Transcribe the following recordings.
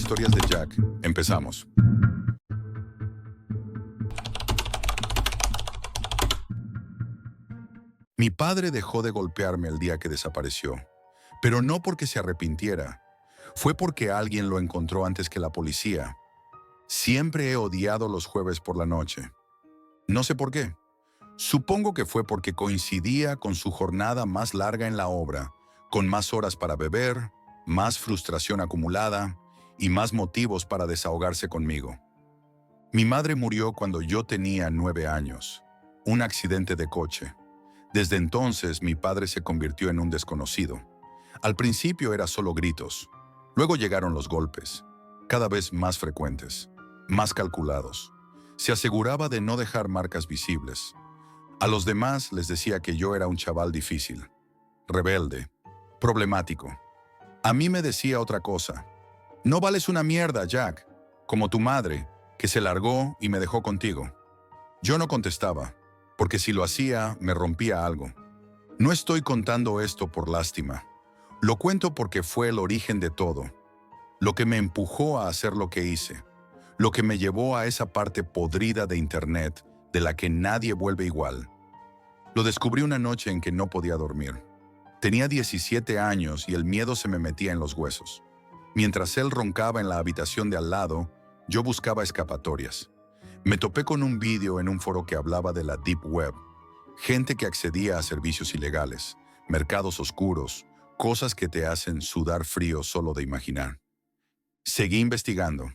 Historias de Jack. Empezamos. Mi padre dejó de golpearme el día que desapareció, pero no porque se arrepintiera. Fue porque alguien lo encontró antes que la policía. Siempre he odiado los jueves por la noche. No sé por qué. Supongo que fue porque coincidía con su jornada más larga en la obra, con más horas para beber, más frustración acumulada y más motivos para desahogarse conmigo. Mi madre murió cuando yo tenía 9 años, un accidente de coche. Desde entonces mi padre se convirtió en un desconocido. Al principio era solo gritos, luego llegaron los golpes, cada vez más frecuentes, más calculados. Se aseguraba de no dejar marcas visibles. A los demás les decía que yo era un chaval difícil, rebelde, problemático. A mí me decía otra cosa. No vales una mierda, Jack, como tu madre, que se largó y me dejó contigo. Yo no contestaba, porque si lo hacía, me rompía algo. No estoy contando esto por lástima. Lo cuento porque fue el origen de todo, lo que me empujó a hacer lo que hice, lo que me llevó a esa parte podrida de Internet de la que nadie vuelve igual. Lo descubrí una noche en que no podía dormir. Tenía 17 años y el miedo se me metía en los huesos. Mientras él roncaba en la habitación de al lado, yo buscaba escapatorias. Me topé con un vídeo en un foro que hablaba de la Deep Web, gente que accedía a servicios ilegales, mercados oscuros, cosas que te hacen sudar frío solo de imaginar. Seguí investigando.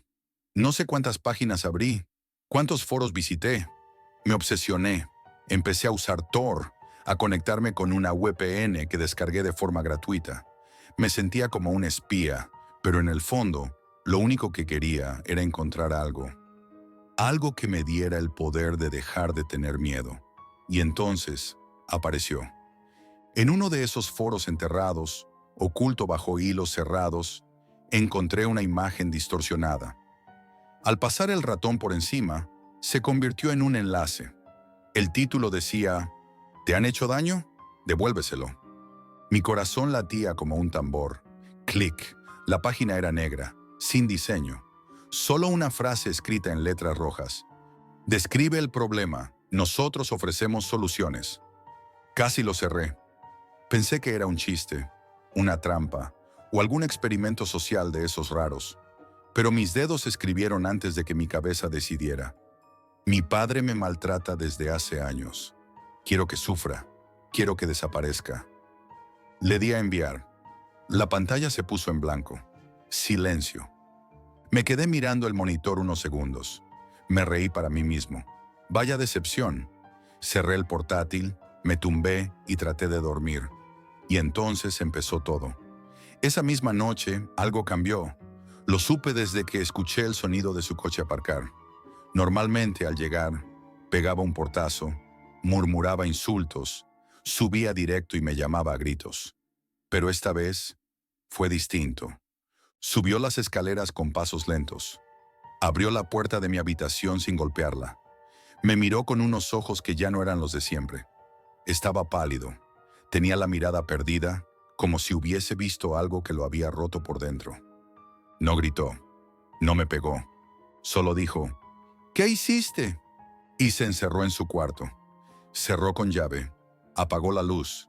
No sé cuántas páginas abrí, cuántos foros visité. Me obsesioné. Empecé a usar Tor, a conectarme con una VPN que descargué de forma gratuita. Me sentía como un espía, pero en el fondo, lo único que quería era encontrar algo. Algo que me diera el poder de dejar de tener miedo. Y entonces, apareció. En uno de esos foros enterrados, oculto bajo hilos cerrados, encontré una imagen distorsionada. Al pasar el ratón por encima, se convirtió en un enlace. El título decía, ¿te han hecho daño? Devuélveselo. Mi corazón latía como un tambor. Clic. La página era negra, sin diseño. Solo una frase escrita en letras rojas. Describe el problema. Nosotros ofrecemos soluciones. Casi lo cerré. Pensé que era un chiste, una trampa o algún experimento social de esos raros. Pero mis dedos escribieron antes de que mi cabeza decidiera. Mi padre me maltrata desde hace años. Quiero que sufra. Quiero que desaparezca. Le di a enviar. La pantalla se puso en blanco. Silencio. Me quedé mirando el monitor unos segundos. Me reí para mí mismo. Vaya decepción. Cerré el portátil, me tumbé y traté de dormir. Y entonces empezó todo. Esa misma noche, algo cambió. Lo supe desde que escuché el sonido de su coche aparcar. Normalmente, al llegar, pegaba un portazo, murmuraba insultos, subía directo y me llamaba a gritos. Pero esta vez fue distinto. Subió las escaleras con pasos lentos. Abrió la puerta de mi habitación sin golpearla. Me miró con unos ojos que ya no eran los de siempre. Estaba pálido. Tenía la mirada perdida, como si hubiese visto algo que lo había roto por dentro. No gritó. No me pegó. Solo dijo, ¿qué hiciste? Y se encerró en su cuarto. Cerró con llave. Apagó la luz.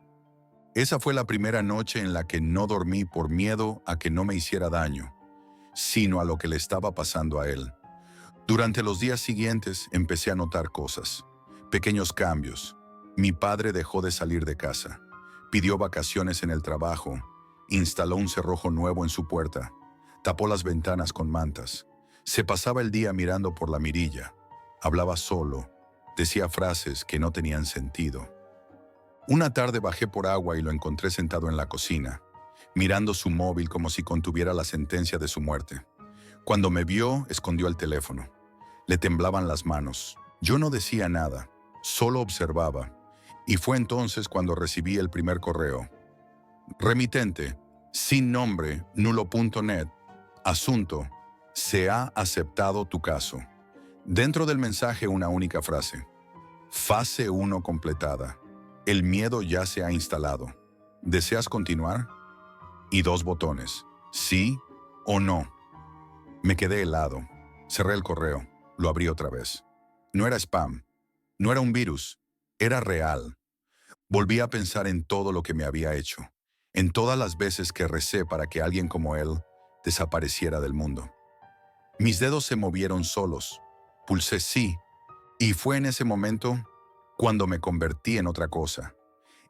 Esa fue la primera noche en la que no dormí por miedo a que no me hiciera daño, sino a lo que le estaba pasando a él. Durante los días siguientes empecé a notar cosas, pequeños cambios. Mi padre dejó de salir de casa, pidió vacaciones en el trabajo, instaló un cerrojo nuevo en su puerta, tapó las ventanas con mantas, se pasaba el día mirando por la mirilla, hablaba solo, decía frases que no tenían sentido. Una tarde bajé por agua y lo encontré sentado en la cocina, mirando su móvil como si contuviera la sentencia de su muerte. Cuando me vio, escondió el teléfono. Le temblaban las manos. Yo no decía nada, solo observaba. Y fue entonces cuando recibí el primer correo. Remitente, sin nombre, nulo.net. Asunto, se ha aceptado tu caso. Dentro del mensaje una única frase. Fase 1 completada. El miedo ya se ha instalado. ¿Deseas continuar? Y 2 botones, sí o no. Me quedé helado. Cerré el correo. Lo abrí otra vez. No era spam. No era un virus. Era real. Volví a pensar en todo lo que me había hecho. En todas las veces que recé para que alguien como él desapareciera del mundo. Mis dedos se movieron solos. Pulsé sí. Y fue en ese momento cuando me convertí en otra cosa.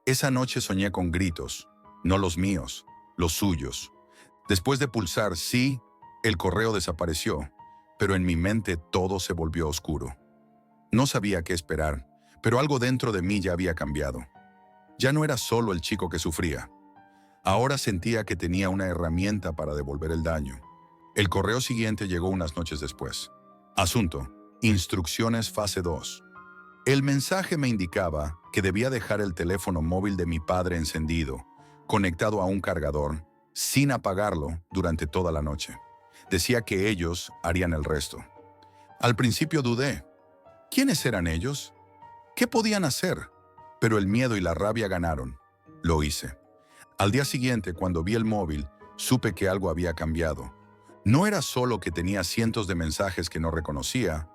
Esa noche soñé con gritos. No los míos, los suyos. Después de pulsar sí, el correo desapareció, pero en mi mente todo se volvió oscuro. No sabía qué esperar, pero algo dentro de mí ya había cambiado. Ya no era solo el chico que sufría. Ahora sentía que tenía una herramienta para devolver el daño. El correo siguiente llegó unas noches después. Asunto: instrucciones fase 2. El mensaje me indicaba que debía dejar el teléfono móvil de mi padre encendido, conectado a un cargador, sin apagarlo durante toda la noche. Decía que ellos harían el resto. Al principio dudé. ¿Quiénes eran ellos? ¿Qué podían hacer? Pero el miedo y la rabia ganaron. Lo hice. Al día siguiente, cuando vi el móvil, supe que algo había cambiado. No era solo que tenía cientos de mensajes que no reconocía,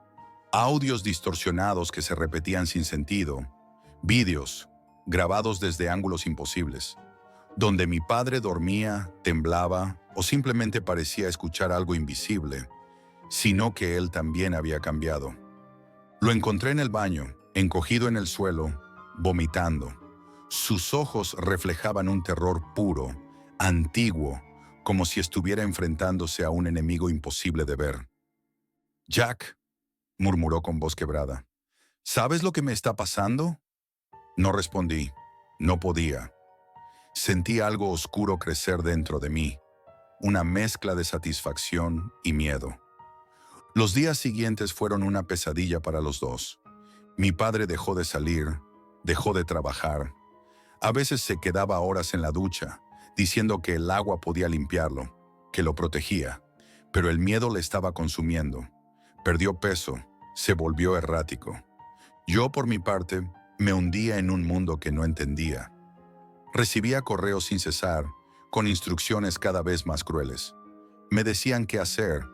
audios distorsionados que se repetían sin sentido, vídeos grabados desde ángulos imposibles, donde mi padre dormía, temblaba o simplemente parecía escuchar algo invisible, sino que él también había cambiado. Lo encontré en el baño, encogido en el suelo, vomitando. Sus ojos reflejaban un terror puro, antiguo, como si estuviera enfrentándose a un enemigo imposible de ver. «Jack», murmuró con voz quebrada, «¿sabes lo que me está pasando?» No respondí. No podía. Sentí algo oscuro crecer dentro de mí, una mezcla de satisfacción y miedo. Los días siguientes fueron una pesadilla para los dos. Mi padre dejó de salir, dejó de trabajar. A veces se quedaba horas en la ducha, diciendo que el agua podía limpiarlo, que lo protegía, pero el miedo le estaba consumiendo. Perdió peso, se volvió errático. Yo, por mi parte, me hundía en un mundo que no entendía. Recibía correos sin cesar, con instrucciones cada vez más crueles. Me decían qué hacer,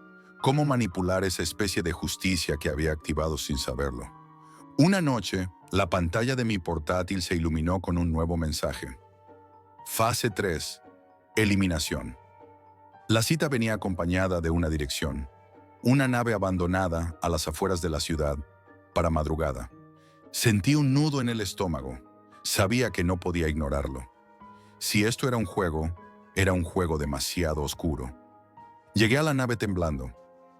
cómo manipular esa especie de justicia que había activado sin saberlo. Una noche, la pantalla de mi portátil se iluminó con un nuevo mensaje. Fase 3. Eliminación. La cita venía acompañada de una dirección. Una nave abandonada a las afueras de la ciudad, para madrugada. Sentí un nudo en el estómago. Sabía que no podía ignorarlo. Si esto era un juego demasiado oscuro. Llegué a la nave temblando.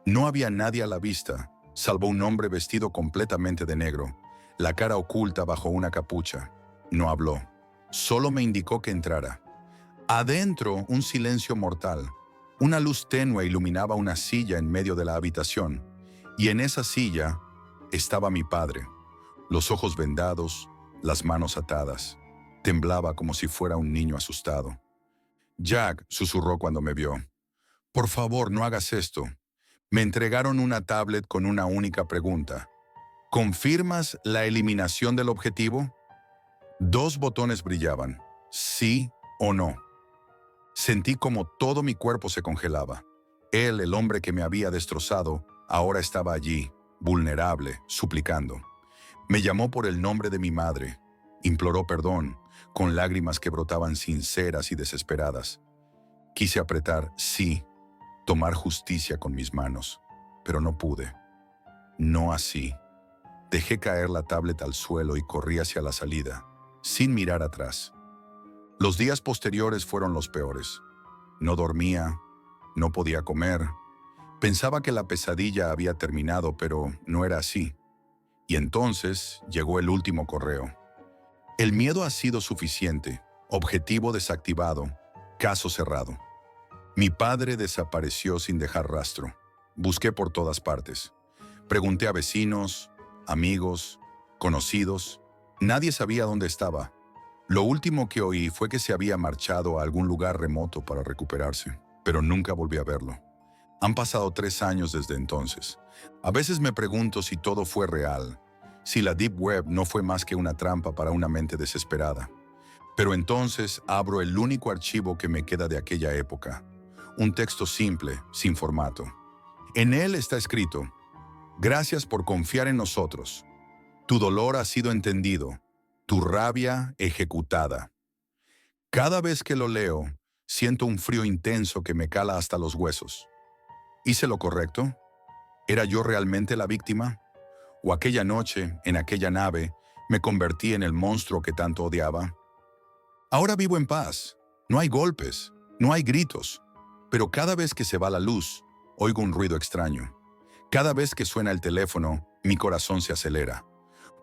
No había nadie a la vista, salvo un hombre vestido completamente de negro, la cara oculta bajo una capucha. No habló. Solo me indicó que entrara. Adentro, un silencio mortal. Una luz tenue iluminaba una silla en medio de la habitación, y en esa silla estaba mi padre, los ojos vendados, las manos atadas. Temblaba como si fuera un niño asustado. «Jack», susurró cuando me vio, «por favor, no hagas esto». Me entregaron una tablet con una única pregunta. «¿Confirmas la eliminación del objetivo?» 2 botones brillaban, sí o no. Sentí como todo mi cuerpo se congelaba. Él, el hombre que me había destrozado, ahora estaba allí, vulnerable, suplicando. Me llamó por el nombre de mi madre. Imploró perdón, con lágrimas que brotaban sinceras y desesperadas. Quise apretar sí, tomar justicia con mis manos, pero no pude. No así. Dejé caer la tablet al suelo y corrí hacia la salida, sin mirar atrás. Los días posteriores fueron los peores. No dormía, no podía comer. Pensaba que la pesadilla había terminado, pero no era así. Y entonces llegó el último correo. El miedo ha sido suficiente, objetivo desactivado, caso cerrado. Mi padre desapareció sin dejar rastro. Busqué por todas partes. Pregunté a vecinos, amigos, conocidos. Nadie sabía dónde estaba. Lo último que oí fue que se había marchado a algún lugar remoto para recuperarse, pero nunca volví a verlo. Han pasado 3 años desde entonces. A veces me pregunto si todo fue real, si la Deep Web no fue más que una trampa para una mente desesperada. Pero entonces abro el único archivo que me queda de aquella época. Un texto simple, sin formato. En él está escrito: gracias por confiar en nosotros. Tu dolor ha sido entendido, tu rabia ejecutada. Cada vez que lo leo, siento un frío intenso que me cala hasta los huesos. ¿Hice lo correcto? ¿Era yo realmente la víctima? ¿O aquella noche, en aquella nave, me convertí en el monstruo que tanto odiaba? Ahora vivo en paz. No hay golpes, no hay gritos. Pero cada vez que se va la luz, oigo un ruido extraño. Cada vez que suena el teléfono, mi corazón se acelera.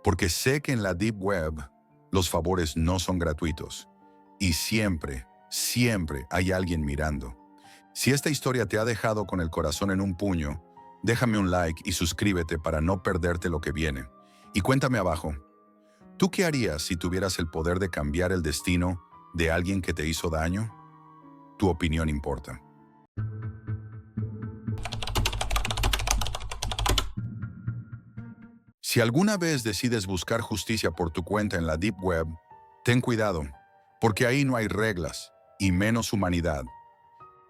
Porque sé que en la Deep Web, los favores no son gratuitos. Y siempre, siempre hay alguien mirando. Si esta historia te ha dejado con el corazón en un puño, déjame un like y suscríbete para no perderte lo que viene. Y cuéntame abajo, ¿tú qué harías si tuvieras el poder de cambiar el destino de alguien que te hizo daño? Tu opinión importa. Si alguna vez decides buscar justicia por tu cuenta en la Deep Web, ten cuidado, porque ahí no hay reglas y menos humanidad.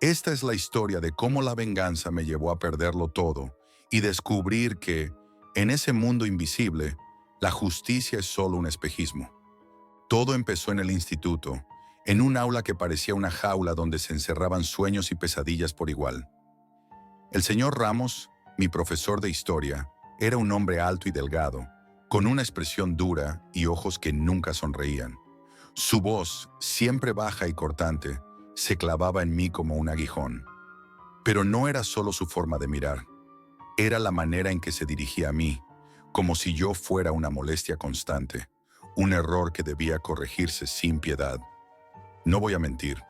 Esta es la historia de cómo la venganza me llevó a perderlo todo y descubrir que, en ese mundo invisible, la justicia es solo un espejismo. Todo empezó en el instituto, en un aula que parecía una jaula donde se encerraban sueños y pesadillas por igual. El señor Ramos, mi profesor de historia, era un hombre alto y delgado, con una expresión dura y ojos que nunca sonreían. Su voz, siempre baja y cortante, se clavaba en mí como un aguijón. Pero no era solo su forma de mirar, era la manera en que se dirigía a mí, como si yo fuera una molestia constante, un error que debía corregirse sin piedad. No voy a mentir,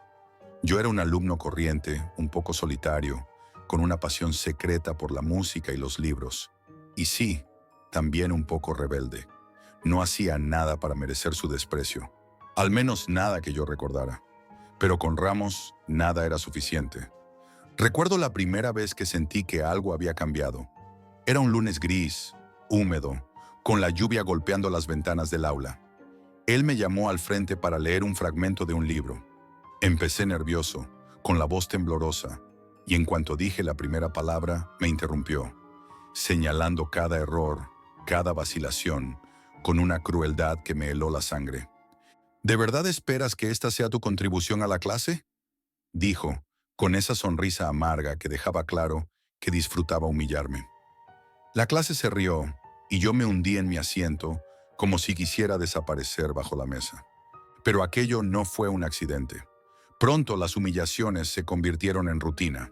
yo era un alumno corriente, un poco solitario, con una pasión secreta por la música y los libros. Y sí, también un poco rebelde. No hacía nada para merecer su desprecio, al menos nada que yo recordara. Pero con Ramos, nada era suficiente. Recuerdo la primera vez que sentí que algo había cambiado. Era un lunes gris, húmedo, con la lluvia golpeando las ventanas del aula. Él me llamó al frente para leer un fragmento de un libro. Empecé nervioso, con la voz temblorosa, y en cuanto dije la primera palabra, me interrumpió, señalando cada error, cada vacilación, con una crueldad que me heló la sangre. ¿De verdad esperas que esta sea tu contribución a la clase?, dijo, con esa sonrisa amarga que dejaba claro que disfrutaba humillarme. La clase se rió y yo me hundí en mi asiento como si quisiera desaparecer bajo la mesa. Pero aquello no fue un accidente. Pronto las humillaciones se convirtieron en rutina.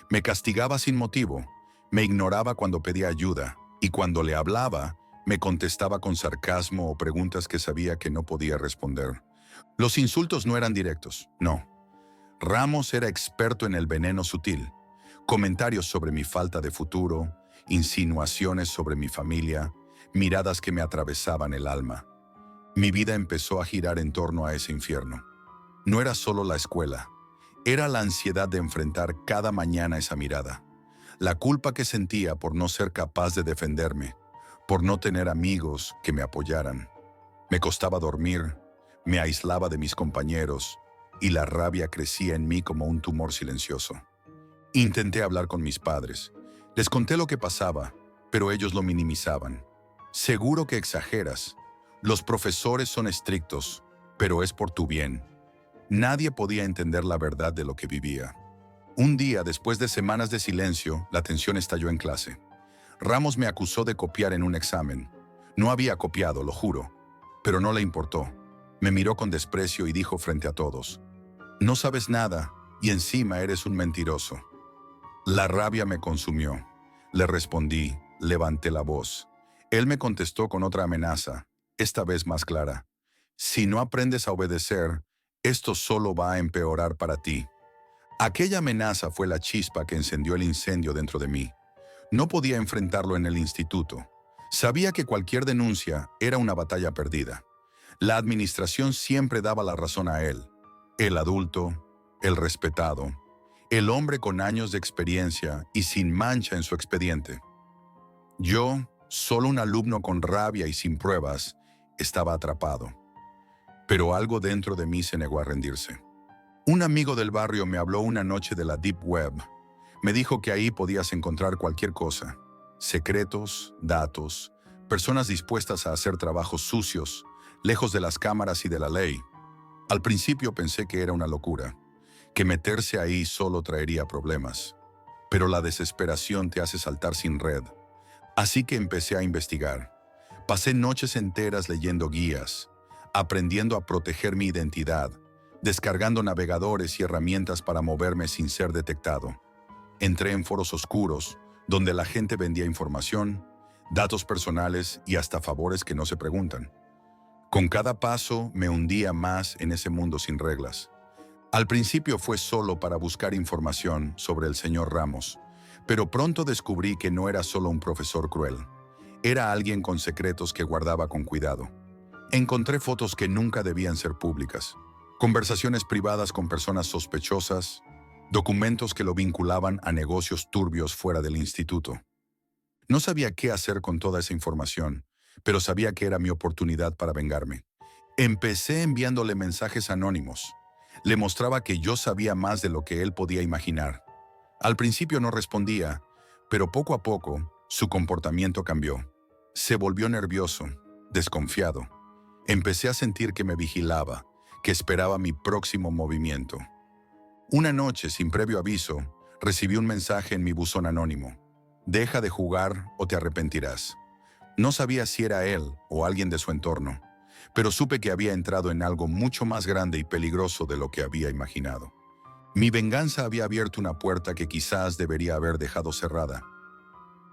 Me castigaba sin motivo, me ignoraba cuando pedía ayuda y cuando le hablaba, me contestaba con sarcasmo o preguntas que sabía que no podía responder. Los insultos no eran directos, no. Ramos era experto en el veneno sutil. Comentarios sobre mi falta de futuro, insinuaciones sobre mi familia, miradas que me atravesaban el alma. Mi vida empezó a girar en torno a ese infierno. No era solo la escuela, era la ansiedad de enfrentar cada mañana esa mirada. La culpa que sentía por no ser capaz de defenderme, por no tener amigos que me apoyaran. Me costaba dormir, me aislaba de mis compañeros y la rabia crecía en mí como un tumor silencioso. Intenté hablar con mis padres. Les conté lo que pasaba, pero ellos lo minimizaban. Seguro que exageras. Los profesores son estrictos, pero es por tu bien. Nadie podía entender la verdad de lo que vivía. Un día, después de semanas de silencio, la tensión estalló en clase. Ramos me acusó de copiar en un examen. No había copiado, lo juro, pero no le importó. Me miró con desprecio y dijo frente a todos: «No sabes nada y encima eres un mentiroso». La rabia me consumió. Le respondí, levanté la voz. Él me contestó con otra amenaza, esta vez más clara: «Si no aprendes a obedecer, esto solo va a empeorar para ti». Aquella amenaza fue la chispa que encendió el incendio dentro de mí. No podía enfrentarlo en el instituto. Sabía que cualquier denuncia era una batalla perdida. La administración siempre daba la razón a él. El adulto, el respetado, el hombre con años de experiencia y sin mancha en su expediente. Yo, solo un alumno con rabia y sin pruebas, estaba atrapado. Pero algo dentro de mí se negó a rendirse. Un amigo del barrio me habló una noche de la Deep Web. Me dijo que ahí podías encontrar cualquier cosa. Secretos, datos, personas dispuestas a hacer trabajos sucios, lejos de las cámaras y de la ley. Al principio pensé que era una locura, que meterse ahí solo traería problemas. Pero la desesperación te hace saltar sin red. Así que empecé a investigar. Pasé noches enteras leyendo guías, aprendiendo a proteger mi identidad, descargando navegadores y herramientas para moverme sin ser detectado. Entré en foros oscuros, donde la gente vendía información, datos personales y hasta favores que no se preguntan. Con cada paso me hundía más en ese mundo sin reglas. Al principio fue solo para buscar información sobre el señor Ramos, pero pronto descubrí que no era solo un profesor cruel. Era alguien con secretos que guardaba con cuidado. Encontré fotos que nunca debían ser públicas, conversaciones privadas con personas sospechosas, documentos que lo vinculaban a negocios turbios fuera del instituto. No sabía qué hacer con toda esa información, pero sabía que era mi oportunidad para vengarme. Empecé enviándole mensajes anónimos. Le mostraba que yo sabía más de lo que él podía imaginar. Al principio no respondía, pero poco a poco su comportamiento cambió. Se volvió nervioso, desconfiado. Empecé a sentir que me vigilaba, que esperaba mi próximo movimiento. Una noche, sin previo aviso, recibí un mensaje en mi buzón anónimo. Deja de jugar o te arrepentirás. No sabía si era él o alguien de su entorno, pero supe que había entrado en algo mucho más grande y peligroso de lo que había imaginado. Mi venganza había abierto una puerta que quizás debería haber dejado cerrada.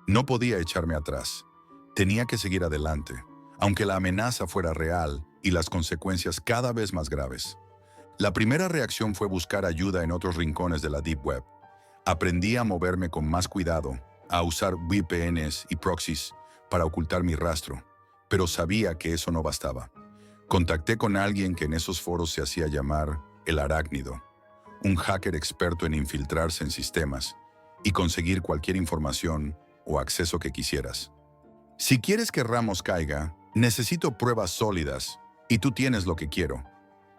No podía echarme atrás. Tenía que seguir adelante, aunque la amenaza fuera real y las consecuencias cada vez más graves. La primera reacción fue buscar ayuda en otros rincones de la Deep Web. Aprendí a moverme con más cuidado, a usar VPNs y proxies para ocultar mi rastro, pero sabía que eso no bastaba. Contacté con alguien que en esos foros se hacía llamar el Arácnido, un hacker experto en infiltrarse en sistemas y conseguir cualquier información o acceso que quisieras. Si quieres que Ramos caiga, necesito pruebas sólidas y tú tienes lo que quiero,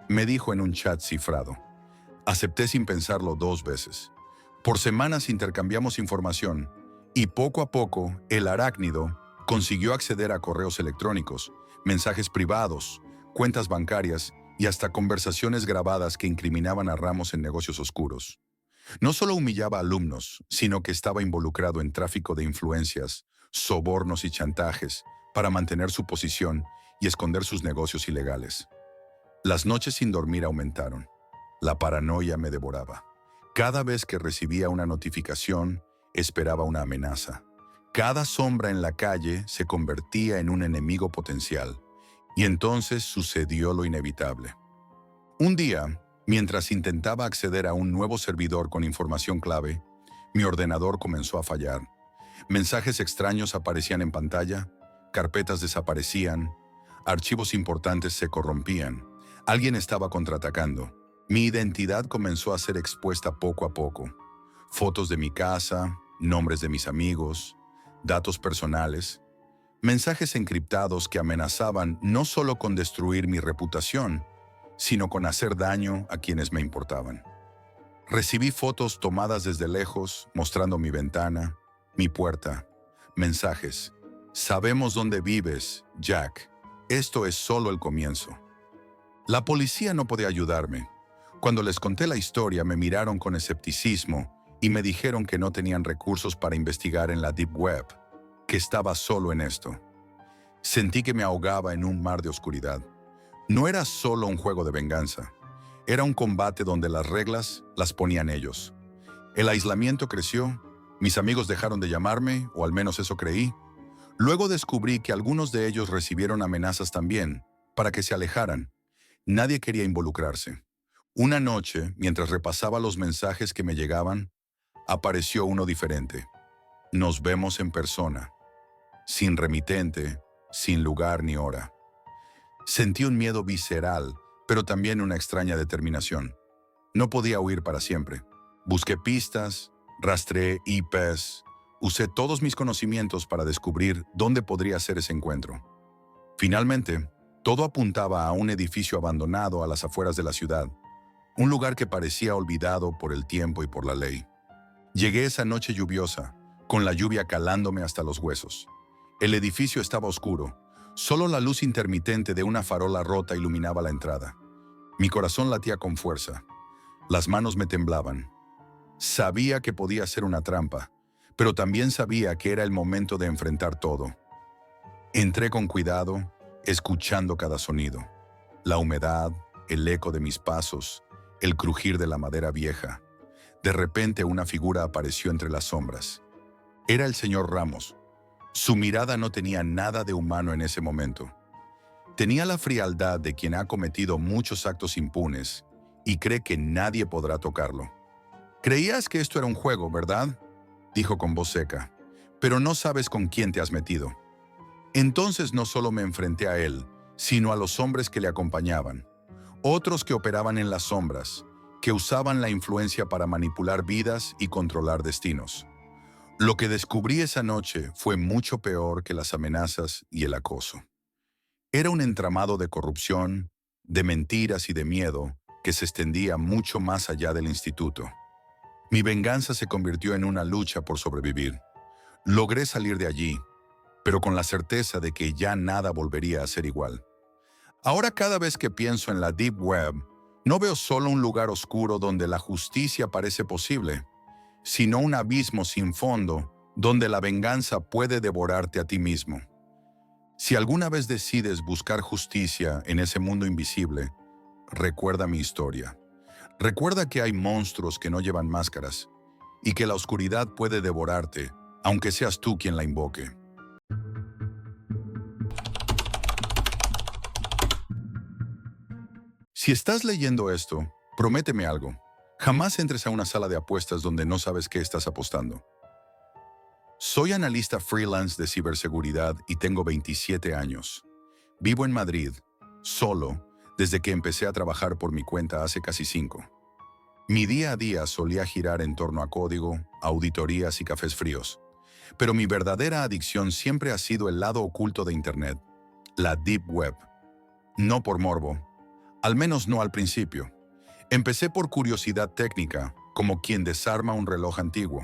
me dijo en un chat cifrado. Acepté sin pensarlo 2 veces. Por semanas intercambiamos información y poco a poco el Arácnido consiguió acceder a correos electrónicos, mensajes privados, cuentas bancarias y hasta conversaciones grabadas que incriminaban a Ramos en negocios oscuros. No solo humillaba a alumnos, sino que estaba involucrado en tráfico de influencias, sobornos y chantajes para mantener su posición y esconder sus negocios ilegales. Las noches sin dormir aumentaron. La paranoia me devoraba. Cada vez que recibía una notificación, esperaba una amenaza. Cada sombra en la calle se convertía en un enemigo potencial. Y entonces sucedió lo inevitable. Un día, mientras intentaba acceder a un nuevo servidor con información clave, mi ordenador comenzó a fallar. Mensajes extraños aparecían en pantalla, carpetas desaparecían, archivos importantes se corrompían. Alguien estaba contraatacando. Mi identidad comenzó a ser expuesta poco a poco. Fotos de mi casa, nombres de mis amigos, datos personales, mensajes encriptados que amenazaban no solo con destruir mi reputación, sino con hacer daño a quienes me importaban. Recibí fotos tomadas desde lejos, mostrando mi ventana, mi puerta, mensajes. Sabemos dónde vives, Jack. Esto es solo el comienzo. La policía no podía ayudarme. Cuando les conté la historia, me miraron con escepticismo y me dijeron que no tenían recursos para investigar en la Deep Web, que estaba solo en esto. Sentí que me ahogaba en un mar de oscuridad. No era solo un juego de venganza. Era un combate donde las reglas las ponían ellos. El aislamiento creció, mis amigos dejaron de llamarme, o al menos eso creí. Luego descubrí que algunos de ellos recibieron amenazas también, para que se alejaran. Nadie quería involucrarse. Una noche, mientras repasaba los mensajes que me llegaban, apareció uno diferente. Nos vemos en persona. Sin remitente, sin lugar ni hora. Sentí un miedo visceral, pero también una extraña determinación. No podía huir para siempre. Busqué pistas, rastreé IPs, usé todos mis conocimientos para descubrir dónde podría ser ese encuentro. Finalmente, todo apuntaba a un edificio abandonado a las afueras de la ciudad, un lugar que parecía olvidado por el tiempo y por la ley. Llegué esa noche lluviosa, con la lluvia calándome hasta los huesos. El edificio estaba oscuro. Solo la luz intermitente de una farola rota iluminaba la entrada. Mi corazón latía con fuerza. Las manos me temblaban. Sabía que podía ser una trampa, pero también sabía que era el momento de enfrentar todo. Entré con cuidado, escuchando cada sonido. La humedad, el eco de mis pasos, el crujir de la madera vieja. De repente una figura apareció entre las sombras. Era el señor Ramos. Su mirada no tenía nada de humano en ese momento. Tenía la frialdad de quien ha cometido muchos actos impunes y cree que nadie podrá tocarlo. «Creías que esto era un juego, ¿verdad?», dijo con voz seca. «Pero no sabes con quién te has metido». Entonces no solo me enfrenté a él, sino a los hombres que le acompañaban. Otros que operaban en las sombras, que usaban la influencia para manipular vidas y controlar destinos. Lo que descubrí esa noche fue mucho peor que las amenazas y el acoso. Era un entramado de corrupción, de mentiras y de miedo que se extendía mucho más allá del instituto. Mi venganza se convirtió en una lucha por sobrevivir. Logré salir de allí, pero con la certeza de que ya nada volvería a ser igual. Ahora cada vez que pienso en la Deep Web, no veo solo un lugar oscuro donde la justicia parece posible, sino un abismo sin fondo donde la venganza puede devorarte a ti mismo. Si alguna vez decides buscar justicia en ese mundo invisible, recuerda mi historia. Recuerda que hay monstruos que no llevan máscaras y que la oscuridad puede devorarte, aunque seas tú quien la invoque. Si estás leyendo esto, prométeme algo. Jamás entres a una sala de apuestas donde no sabes qué estás apostando. Soy analista freelance de ciberseguridad y tengo 27 años. Vivo en Madrid, solo, desde que empecé a trabajar por mi cuenta hace casi 5. Mi día a día solía girar en torno a código, auditorías y cafés fríos. Pero mi verdadera adicción siempre ha sido el lado oculto de Internet, la Deep Web. No por morbo, al menos no al principio. Empecé por curiosidad técnica, como quien desarma un reloj antiguo.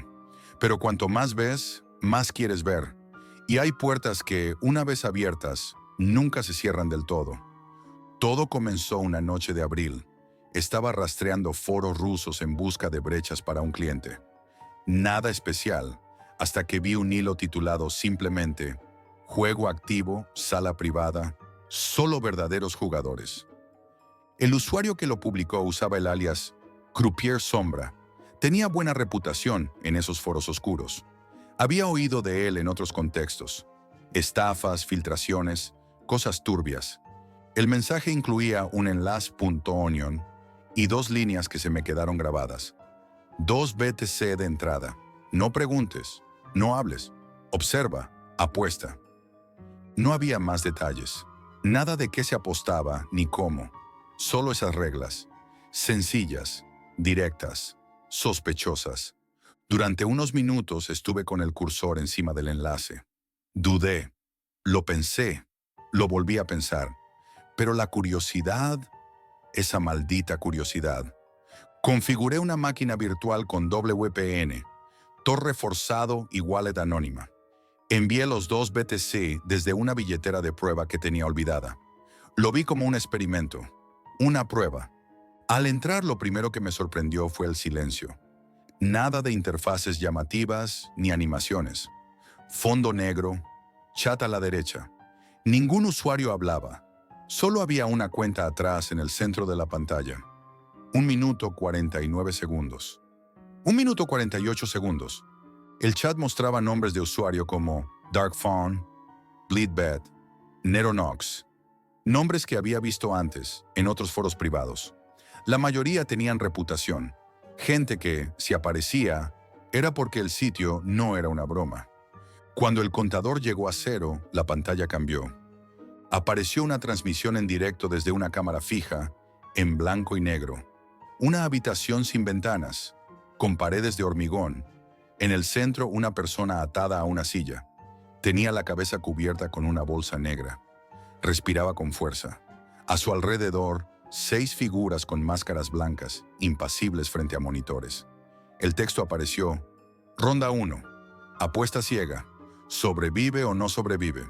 Pero cuanto más ves, más quieres ver. Y hay puertas que, una vez abiertas, nunca se cierran del todo. Todo comenzó una noche de abril. Estaba rastreando foros rusos en busca de brechas para un cliente. Nada especial, hasta que vi un hilo titulado simplemente «Juego activo, sala privada, solo verdaderos jugadores». El usuario que lo publicó usaba el alias Croupier Sombra. Tenía buena reputación en esos foros oscuros. Había oído de él en otros contextos. Estafas, filtraciones, cosas turbias. El mensaje incluía un enlace.onion y 2 líneas que se me quedaron grabadas. 2 BTC de entrada. No preguntes, no hables. Observa, apuesta. No había más detalles. Nada de qué se apostaba ni cómo. Solo esas reglas. Sencillas, directas, sospechosas. Durante unos minutos estuve con el cursor encima del enlace. Dudé, lo pensé, lo volví a pensar. Pero la curiosidad, esa maldita curiosidad. Configuré una máquina virtual con doble VPN, Tor reforzado y wallet anónima. Envié los 2 BTC desde una billetera de prueba que tenía olvidada. Lo vi como un experimento, una prueba. Al entrar, lo primero que me sorprendió fue el silencio. Nada de interfaces llamativas ni animaciones. Fondo negro, chat a la derecha. Ningún usuario hablaba. Solo había una cuenta atrás en el centro de la pantalla. 1 minuto 49 segundos. 1 minuto 48 segundos. El chat mostraba nombres de usuario como Dark Fawn, Bleedbet, Neronox. Nombres que había visto antes en otros foros privados. La mayoría tenían reputación. Gente que, si aparecía, era porque el sitio no era una broma. Cuando el contador llegó a 0, la pantalla cambió. Apareció una transmisión en directo desde una cámara fija, en blanco y negro. Una habitación sin ventanas, con paredes de hormigón. En el centro, una persona atada a una silla. Tenía la cabeza cubierta con una bolsa negra. Respiraba con fuerza. A su alrededor, 6 figuras con máscaras blancas, impasibles frente a monitores. El texto apareció, Ronda 1. Apuesta ciega. ¿Sobrevive o no sobrevive?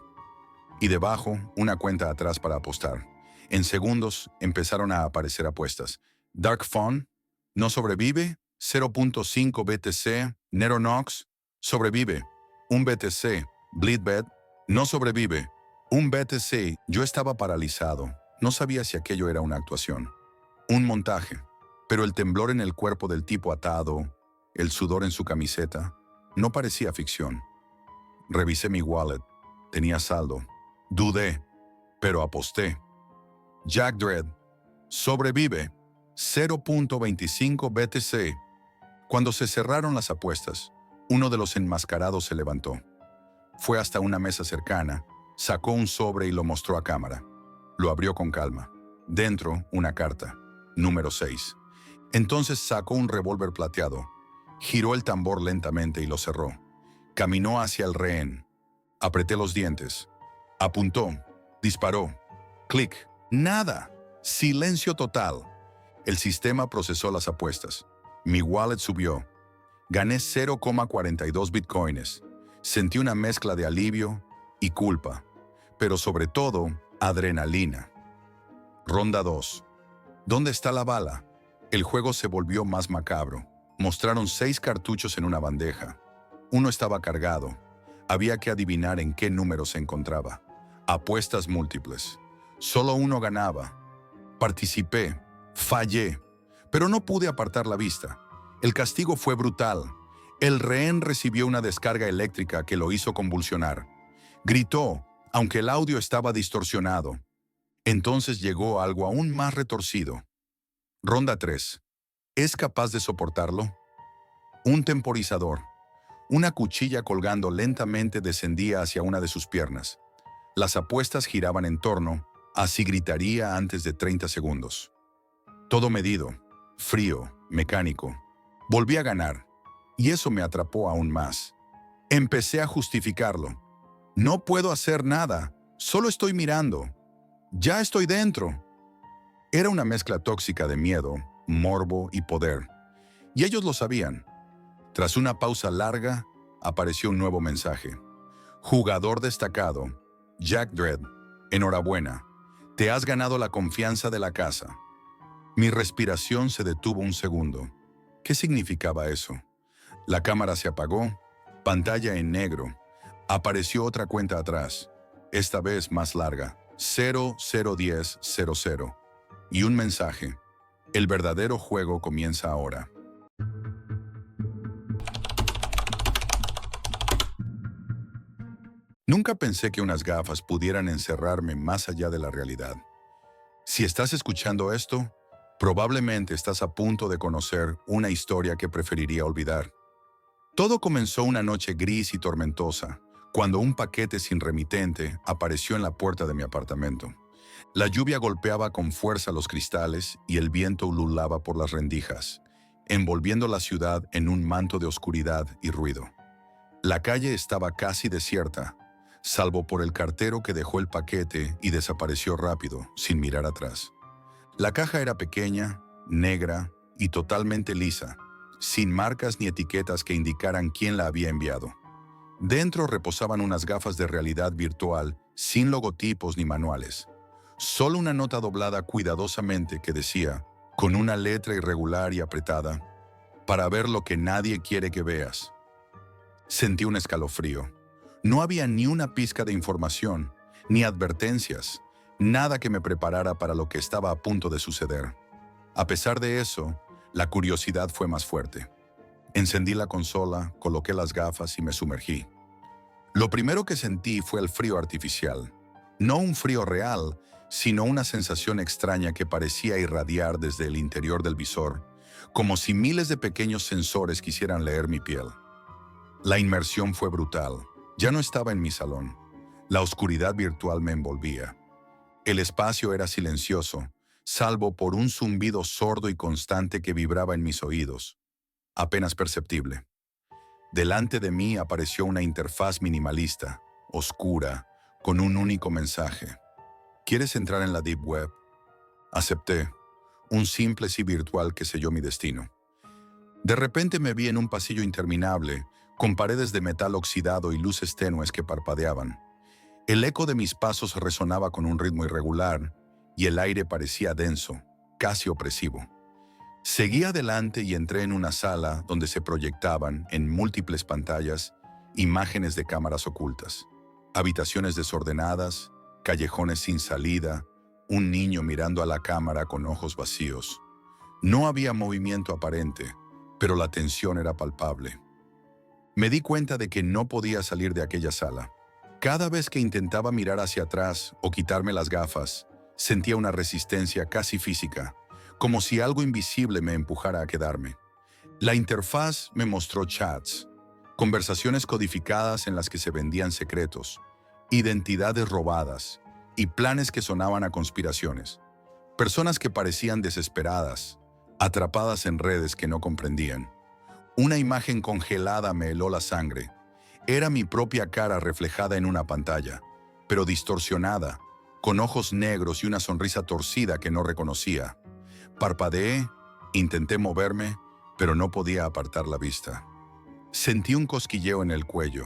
Y debajo, una cuenta atrás para apostar. En segundos empezaron a aparecer apuestas. Dark Fawn, no sobrevive, 0.5 BTC. Neronox, sobrevive, 1 BTC. Bleedbet, no sobrevive, 1 BTC. Yo estaba paralizado. No sabía si aquello era una actuación, un montaje. Pero el temblor en el cuerpo del tipo atado, el sudor en su camiseta, no parecía ficción. Revisé mi wallet. Tenía saldo. Dudé, pero aposté. Jack Dredd, sobrevive, 0.25 BTC. Cuando se cerraron las apuestas, uno de los enmascarados se levantó. Fue hasta una mesa cercana, sacó un sobre y lo mostró a cámara. Lo abrió con calma. Dentro, una carta, número 6. Entonces sacó un revólver plateado, giró el tambor lentamente y lo cerró. Caminó hacia el rehén. Apreté los dientes. Apuntó. Disparó. Clic. Nada. Silencio total. El sistema procesó las apuestas. Mi wallet subió. Gané 0,42 bitcoins. Sentí una mezcla de alivio y culpa, pero sobre todo, adrenalina. Ronda 2. ¿Dónde está la bala? El juego se volvió más macabro. Mostraron 6 cartuchos en una bandeja. Uno estaba cargado. Había que adivinar en qué número se encontraba. Apuestas múltiples. Solo uno ganaba. Participé. Fallé. Pero no pude apartar la vista. El castigo fue brutal. El rehén recibió una descarga eléctrica que lo hizo convulsionar. Gritó, aunque el audio estaba distorsionado. Entonces llegó algo aún más retorcido. Ronda 3. ¿Es capaz de soportarlo? Un temporizador. Una cuchilla colgando lentamente descendía hacia una de sus piernas. Las apuestas giraban en torno, así gritaría antes de 30 segundos. Todo medido, frío, mecánico. Volví a ganar, y eso me atrapó aún más. Empecé a justificarlo. No puedo hacer nada, solo estoy mirando. Ya estoy dentro. Era una mezcla tóxica de miedo, morbo y poder. Y ellos lo sabían. Tras una pausa larga, apareció un nuevo mensaje. Jugador destacado, Jack Dredd, enhorabuena. Te has ganado la confianza de la casa. Mi respiración se detuvo un segundo. ¿Qué significaba eso? La cámara se apagó, pantalla en negro. Apareció otra cuenta atrás, esta vez más larga, 001000. Y un mensaje. El verdadero juego comienza ahora. Nunca pensé que unas gafas pudieran encerrarme más allá de la realidad. Si estás escuchando esto, probablemente estás a punto de conocer una historia que preferiría olvidar. Todo comenzó una noche gris y tormentosa, cuando un paquete sin remitente apareció en la puerta de mi apartamento. La lluvia golpeaba con fuerza los cristales y el viento ululaba por las rendijas, envolviendo la ciudad en un manto de oscuridad y ruido. La calle estaba casi desierta, salvo por el cartero que dejó el paquete y desapareció rápido, sin mirar atrás. La caja era pequeña, negra y totalmente lisa, sin marcas ni etiquetas que indicaran quién la había enviado. Dentro reposaban unas gafas de realidad virtual, sin logotipos ni manuales. Solo una nota doblada cuidadosamente que decía, con una letra irregular y apretada, para ver lo que nadie quiere que veas. Sentí un escalofrío. No había ni una pizca de información, ni advertencias, nada que me preparara para lo que estaba a punto de suceder. A pesar de eso, la curiosidad fue más fuerte. Encendí la consola, coloqué las gafas y me sumergí. Lo primero que sentí fue el frío artificial. No un frío real, sino una sensación extraña que parecía irradiar desde el interior del visor, como si miles de pequeños sensores quisieran leer mi piel. La inmersión fue brutal. Ya no estaba en mi salón. La oscuridad virtual me envolvía. El espacio era silencioso, salvo por un zumbido sordo y constante que vibraba en mis oídos, apenas perceptible. Delante de mí apareció una interfaz minimalista, oscura, con un único mensaje. ¿Quieres entrar en la Deep Web? Acepté, un simple sí virtual que selló mi destino. De repente me vi en un pasillo interminable, con paredes de metal oxidado y luces tenues que parpadeaban. El eco de mis pasos resonaba con un ritmo irregular y el aire parecía denso, casi opresivo. Seguí adelante y entré en una sala donde se proyectaban, en múltiples pantallas, imágenes de cámaras ocultas. Habitaciones desordenadas, callejones sin salida, un niño mirando a la cámara con ojos vacíos. No había movimiento aparente, pero la tensión era palpable. Me di cuenta de que no podía salir de aquella sala. Cada vez que intentaba mirar hacia atrás o quitarme las gafas, sentía una resistencia casi física, como si algo invisible me empujara a quedarme. La interfaz me mostró chats, conversaciones codificadas en las que se vendían secretos, identidades robadas y planes que sonaban a conspiraciones. Personas que parecían desesperadas, atrapadas en redes que no comprendían. Una imagen congelada me heló la sangre. Era mi propia cara reflejada en una pantalla, pero distorsionada, con ojos negros y una sonrisa torcida que no reconocía. Parpadeé, intenté moverme, pero no podía apartar la vista. Sentí un cosquilleo en el cuello,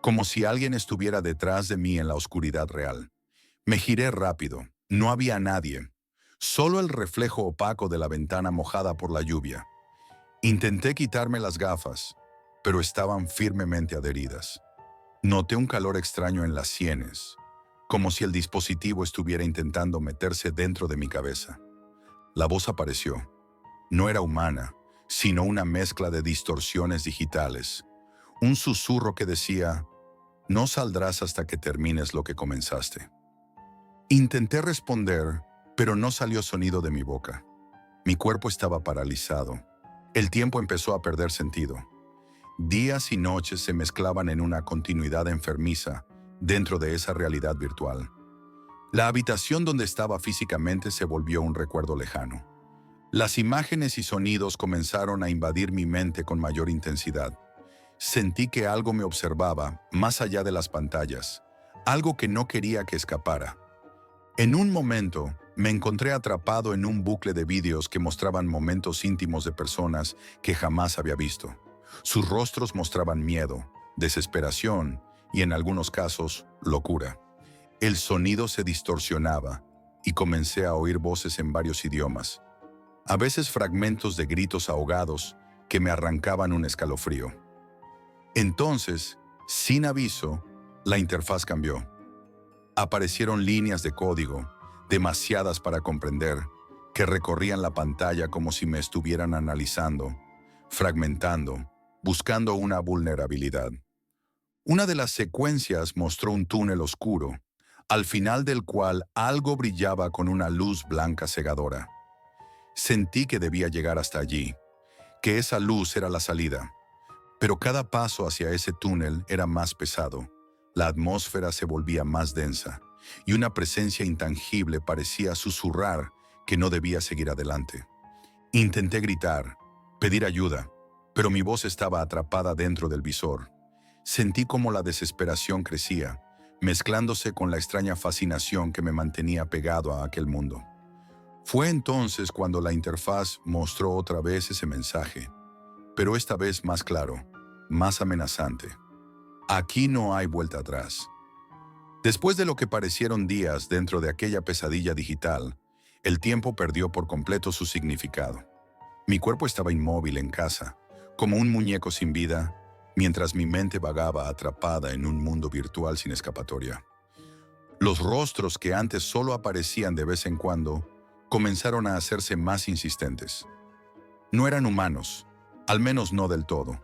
como si alguien estuviera detrás de mí en la oscuridad real. Me giré rápido. No había nadie, solo el reflejo opaco de la ventana mojada por la lluvia. Intenté quitarme las gafas, pero estaban firmemente adheridas. Noté un calor extraño en las sienes, como si el dispositivo estuviera intentando meterse dentro de mi cabeza. La voz apareció. No era humana, sino una mezcla de distorsiones digitales. Un susurro que decía, «No saldrás hasta que termines lo que comenzaste». Intenté responder, pero no salió sonido de mi boca. Mi cuerpo estaba paralizado. El tiempo empezó a perder sentido. Días y noches se mezclaban en una continuidad enfermiza dentro de esa realidad virtual. La habitación donde estaba físicamente se volvió un recuerdo lejano. Las imágenes y sonidos comenzaron a invadir mi mente con mayor intensidad. Sentí que algo me observaba más allá de las pantallas, algo que no quería que escapara. En un momento, me encontré atrapado en un bucle de vídeos que mostraban momentos íntimos de personas que jamás había visto. Sus rostros mostraban miedo, desesperación y, en algunos casos, locura. El sonido se distorsionaba y comencé a oír voces en varios idiomas, a veces fragmentos de gritos ahogados que me arrancaban un escalofrío. Entonces, sin aviso, la interfaz cambió. Aparecieron líneas de código, demasiadas para comprender, que recorrían la pantalla como si me estuvieran analizando, fragmentando, buscando una vulnerabilidad. Una de las secuencias mostró un túnel oscuro, al final del cual algo brillaba con una luz blanca cegadora. Sentí que debía llegar hasta allí, que esa luz era la salida. Pero cada paso hacia ese túnel era más pesado. La atmósfera se volvía más densa, y una presencia intangible parecía susurrar que no debía seguir adelante. Intenté gritar, pedir ayuda, pero mi voz estaba atrapada dentro del visor. Sentí cómo la desesperación crecía, mezclándose con la extraña fascinación que me mantenía pegado a aquel mundo. Fue entonces cuando la interfaz mostró otra vez ese mensaje, pero esta vez más claro, más amenazante. Aquí no hay vuelta atrás. Después de lo que parecieron días dentro de aquella pesadilla digital, el tiempo perdió por completo su significado. Mi cuerpo estaba inmóvil en casa, como un muñeco sin vida, mientras mi mente vagaba atrapada en un mundo virtual sin escapatoria. Los rostros que antes solo aparecían de vez en cuando comenzaron a hacerse más insistentes. No eran humanos, al menos no del todo.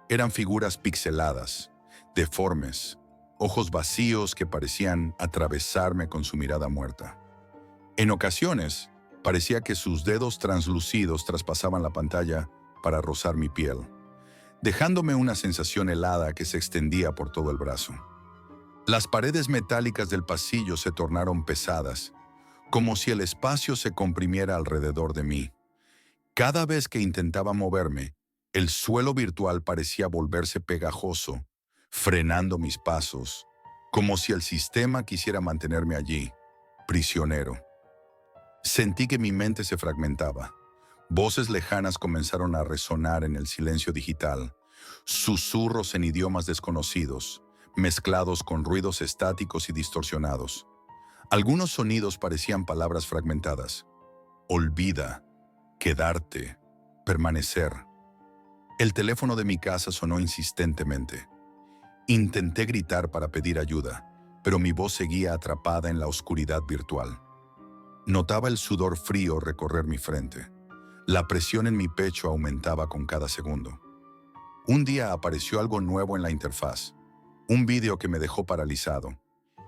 Eran figuras pixeladas, deformes, ojos vacíos que parecían atravesarme con su mirada muerta. En ocasiones, parecía que sus dedos translúcidos traspasaban la pantalla para rozar mi piel, dejándome una sensación helada que se extendía por todo el brazo. Las paredes metálicas del pasillo se tornaron pesadas, como si el espacio se comprimiera alrededor de mí. Cada vez que intentaba moverme, el suelo virtual parecía volverse pegajoso, frenando mis pasos, como si el sistema quisiera mantenerme allí, prisionero. Sentí que mi mente se fragmentaba. Voces lejanas comenzaron a resonar en el silencio digital, Susurros en idiomas desconocidos, mezclados con ruidos estáticos y distorsionados. Algunos sonidos parecían palabras fragmentadas. Olvida, quedarte, permanecer. El teléfono de mi casa sonó insistentemente. Intenté gritar para pedir ayuda, pero mi voz seguía atrapada en la oscuridad virtual. Notaba el sudor frío recorrer mi frente. La presión en mi pecho aumentaba con cada segundo. Un día apareció algo nuevo en la interfaz, un vídeo que me dejó paralizado.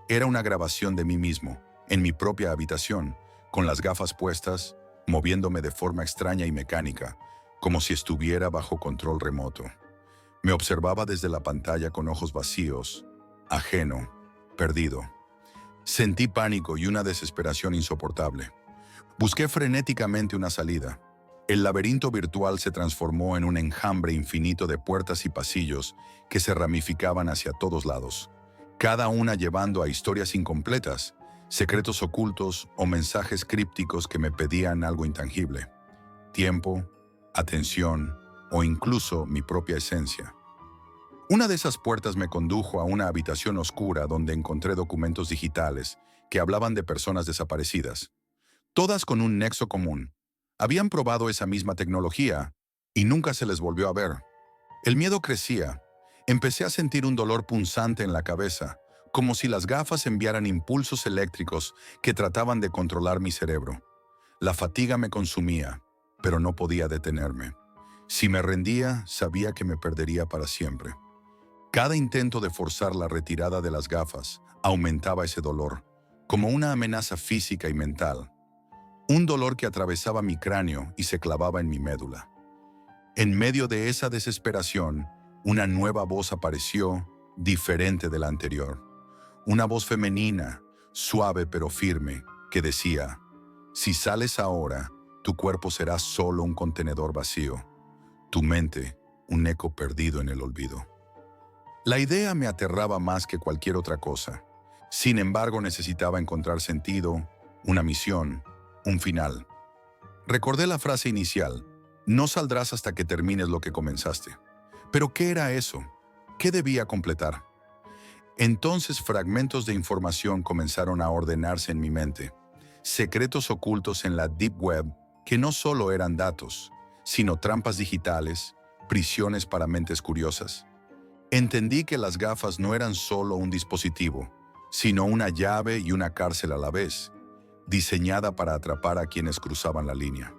Era una grabación de mí mismo, en mi propia habitación, con las gafas puestas, moviéndome de forma extraña y mecánica, como si estuviera bajo control remoto. Me observaba desde la pantalla con ojos vacíos, ajeno, perdido. Sentí pánico y una desesperación insoportable. Busqué frenéticamente una salida. El laberinto virtual se transformó en un enjambre infinito de puertas y pasillos que se ramificaban hacia todos lados, cada una llevando a historias incompletas, secretos ocultos o mensajes crípticos que me pedían algo intangible: tiempo, atención o incluso mi propia esencia. Una de esas puertas me condujo a una habitación oscura donde encontré documentos digitales que hablaban de personas desaparecidas, todas con un nexo común. Habían probado esa misma tecnología y nunca se les volvió a ver. El miedo crecía. Empecé a sentir un dolor punzante en la cabeza, como si las gafas enviaran impulsos eléctricos que trataban de controlar mi cerebro. La fatiga me consumía, pero no podía detenerme. Si me rendía, sabía que me perdería para siempre. Cada intento de forzar la retirada de las gafas aumentaba ese dolor, como una amenaza física y mental. Un dolor que atravesaba mi cráneo y se clavaba en mi médula. En medio de esa desesperación, una nueva voz apareció, diferente de la anterior. Una voz femenina, suave pero firme, que decía: si sales ahora, tu cuerpo será solo un contenedor vacío, tu mente un eco perdido en el olvido. La idea me aterraba más que cualquier otra cosa. Sin embargo, necesitaba encontrar sentido, una misión, un final. Recordé la frase inicial: no saldrás hasta que termines lo que comenzaste. ¿Pero qué era eso? ¿Qué debía completar? Entonces fragmentos de información comenzaron a ordenarse en mi mente. Secretos ocultos en la Deep Web que no solo eran datos, sino trampas digitales, prisiones para mentes curiosas. Entendí que las gafas no eran solo un dispositivo, sino una llave y una cárcel a la vez, diseñada para atrapar a quienes cruzaban la línea.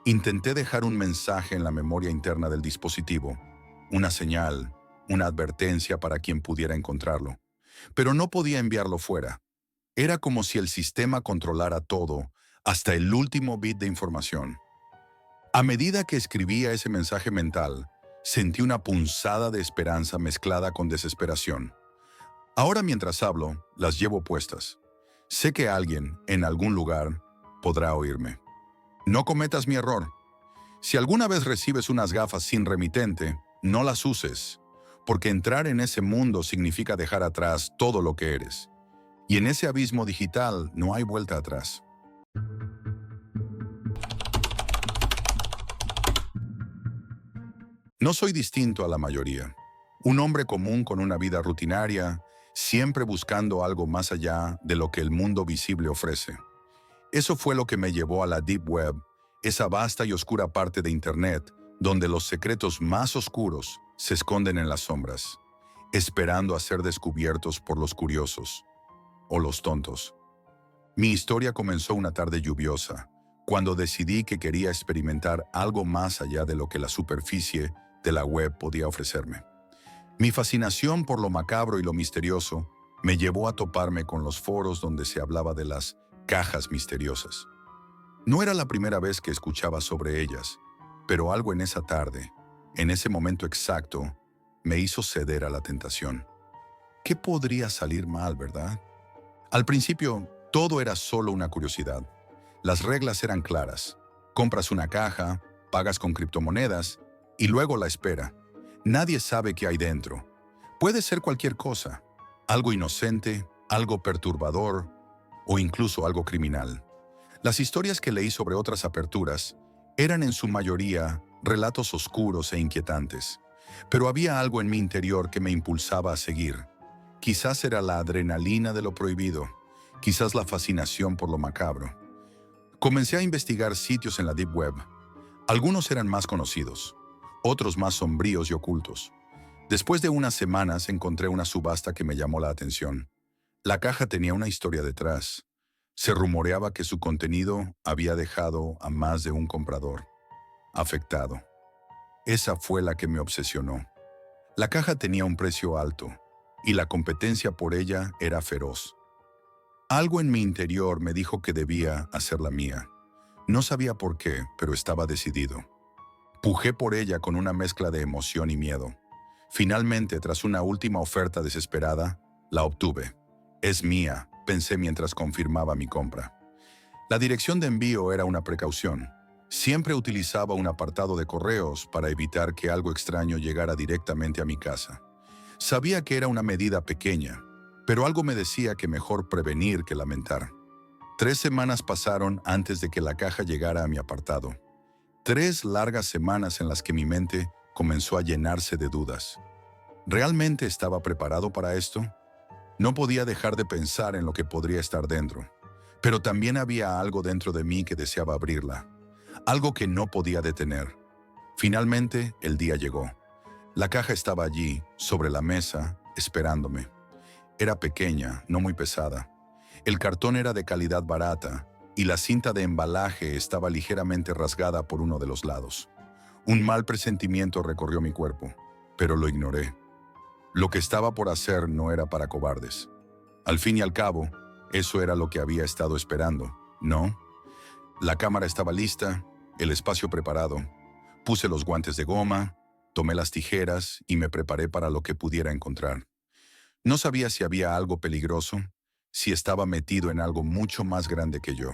Intenté dejar un mensaje en la memoria interna del dispositivo, una señal, una advertencia para quien pudiera encontrarlo, pero no podía enviarlo fuera. Era como si el sistema controlara todo, hasta el último bit de información. A medida que escribía ese mensaje mental, sentí una punzada de esperanza mezclada con desesperación. Ahora, mientras hablo, las llevo puestas. Sé que alguien, en algún lugar, podrá oírme. No cometas mi error. Si alguna vez recibes unas gafas sin remitente, no las uses, porque entrar en ese mundo significa dejar atrás todo lo que eres. Y en ese abismo digital no hay vuelta atrás. No soy distinto a la mayoría. Un hombre común con una vida rutinaria, siempre buscando algo más allá de lo que el mundo visible ofrece. Eso fue lo que me llevó a la Deep Web, esa vasta y oscura parte de Internet, donde los secretos más oscuros se esconden en las sombras, esperando a ser descubiertos por los curiosos o los tontos. Mi historia comenzó una tarde lluviosa, cuando decidí que quería experimentar algo más allá de lo que la superficie de la web podía ofrecerme. Mi fascinación por lo macabro y lo misterioso me llevó a toparme con los foros donde se hablaba de las cajas misteriosas. No era la primera vez que escuchaba sobre ellas, pero algo en esa tarde, en ese momento exacto, me hizo ceder a la tentación. ¿Qué podría salir mal, verdad? Al principio, todo era solo una curiosidad. Las reglas eran claras. Compras una caja, pagas con criptomonedas y luego la espera. Nadie sabe qué hay dentro. Puede ser cualquier cosa, algo inocente, algo perturbador o incluso algo criminal. Las historias que leí sobre otras aperturas eran en su mayoría relatos oscuros e inquietantes, Pero había algo en mi interior que me impulsaba a seguir. Quizás era la adrenalina de lo prohibido, quizás la fascinación por lo macabro. Comencé a investigar sitios en la Deep Web. Algunos eran más conocidos, otros más sombríos y ocultos. Después de unas semanas encontré una subasta que me llamó la atención. La caja tenía una historia detrás. Se rumoreaba que su contenido había dejado a más de un comprador afectado. Esa fue la que me obsesionó. La caja tenía un precio alto y la competencia por ella era feroz. Algo en mi interior me dijo que debía hacerla mía. No sabía por qué, pero estaba decidido. Pujé por ella con una mezcla de emoción y miedo. Finalmente, tras una última oferta desesperada, la obtuve. Es mía, pensé mientras confirmaba mi compra. La dirección de envío era una precaución. Siempre utilizaba un apartado de correos para evitar que algo extraño llegara directamente a mi casa. Sabía que era una medida pequeña, pero algo me decía que mejor prevenir que lamentar. 3 semanas pasaron antes de que la caja llegara a mi apartado. 3 largas semanas en las que mi mente comenzó a llenarse de dudas. ¿Realmente estaba preparado para esto? No podía dejar de pensar en lo que podría estar dentro, pero también había algo dentro de mí que deseaba abrirla, algo que no podía detener. Finalmente, el día llegó. La caja estaba allí, sobre la mesa, esperándome. Era pequeña, no muy pesada. El cartón era de calidad barata y la cinta de embalaje estaba ligeramente rasgada por uno de los lados. Un mal presentimiento recorrió mi cuerpo, pero lo ignoré. Lo que estaba por hacer no era para cobardes. Al fin y al cabo, eso era lo que había estado esperando, ¿no? La cámara estaba lista, el espacio preparado. Puse los guantes de goma, tomé las tijeras y me preparé para lo que pudiera encontrar. No sabía si había algo peligroso, si estaba metido en algo mucho más grande que yo.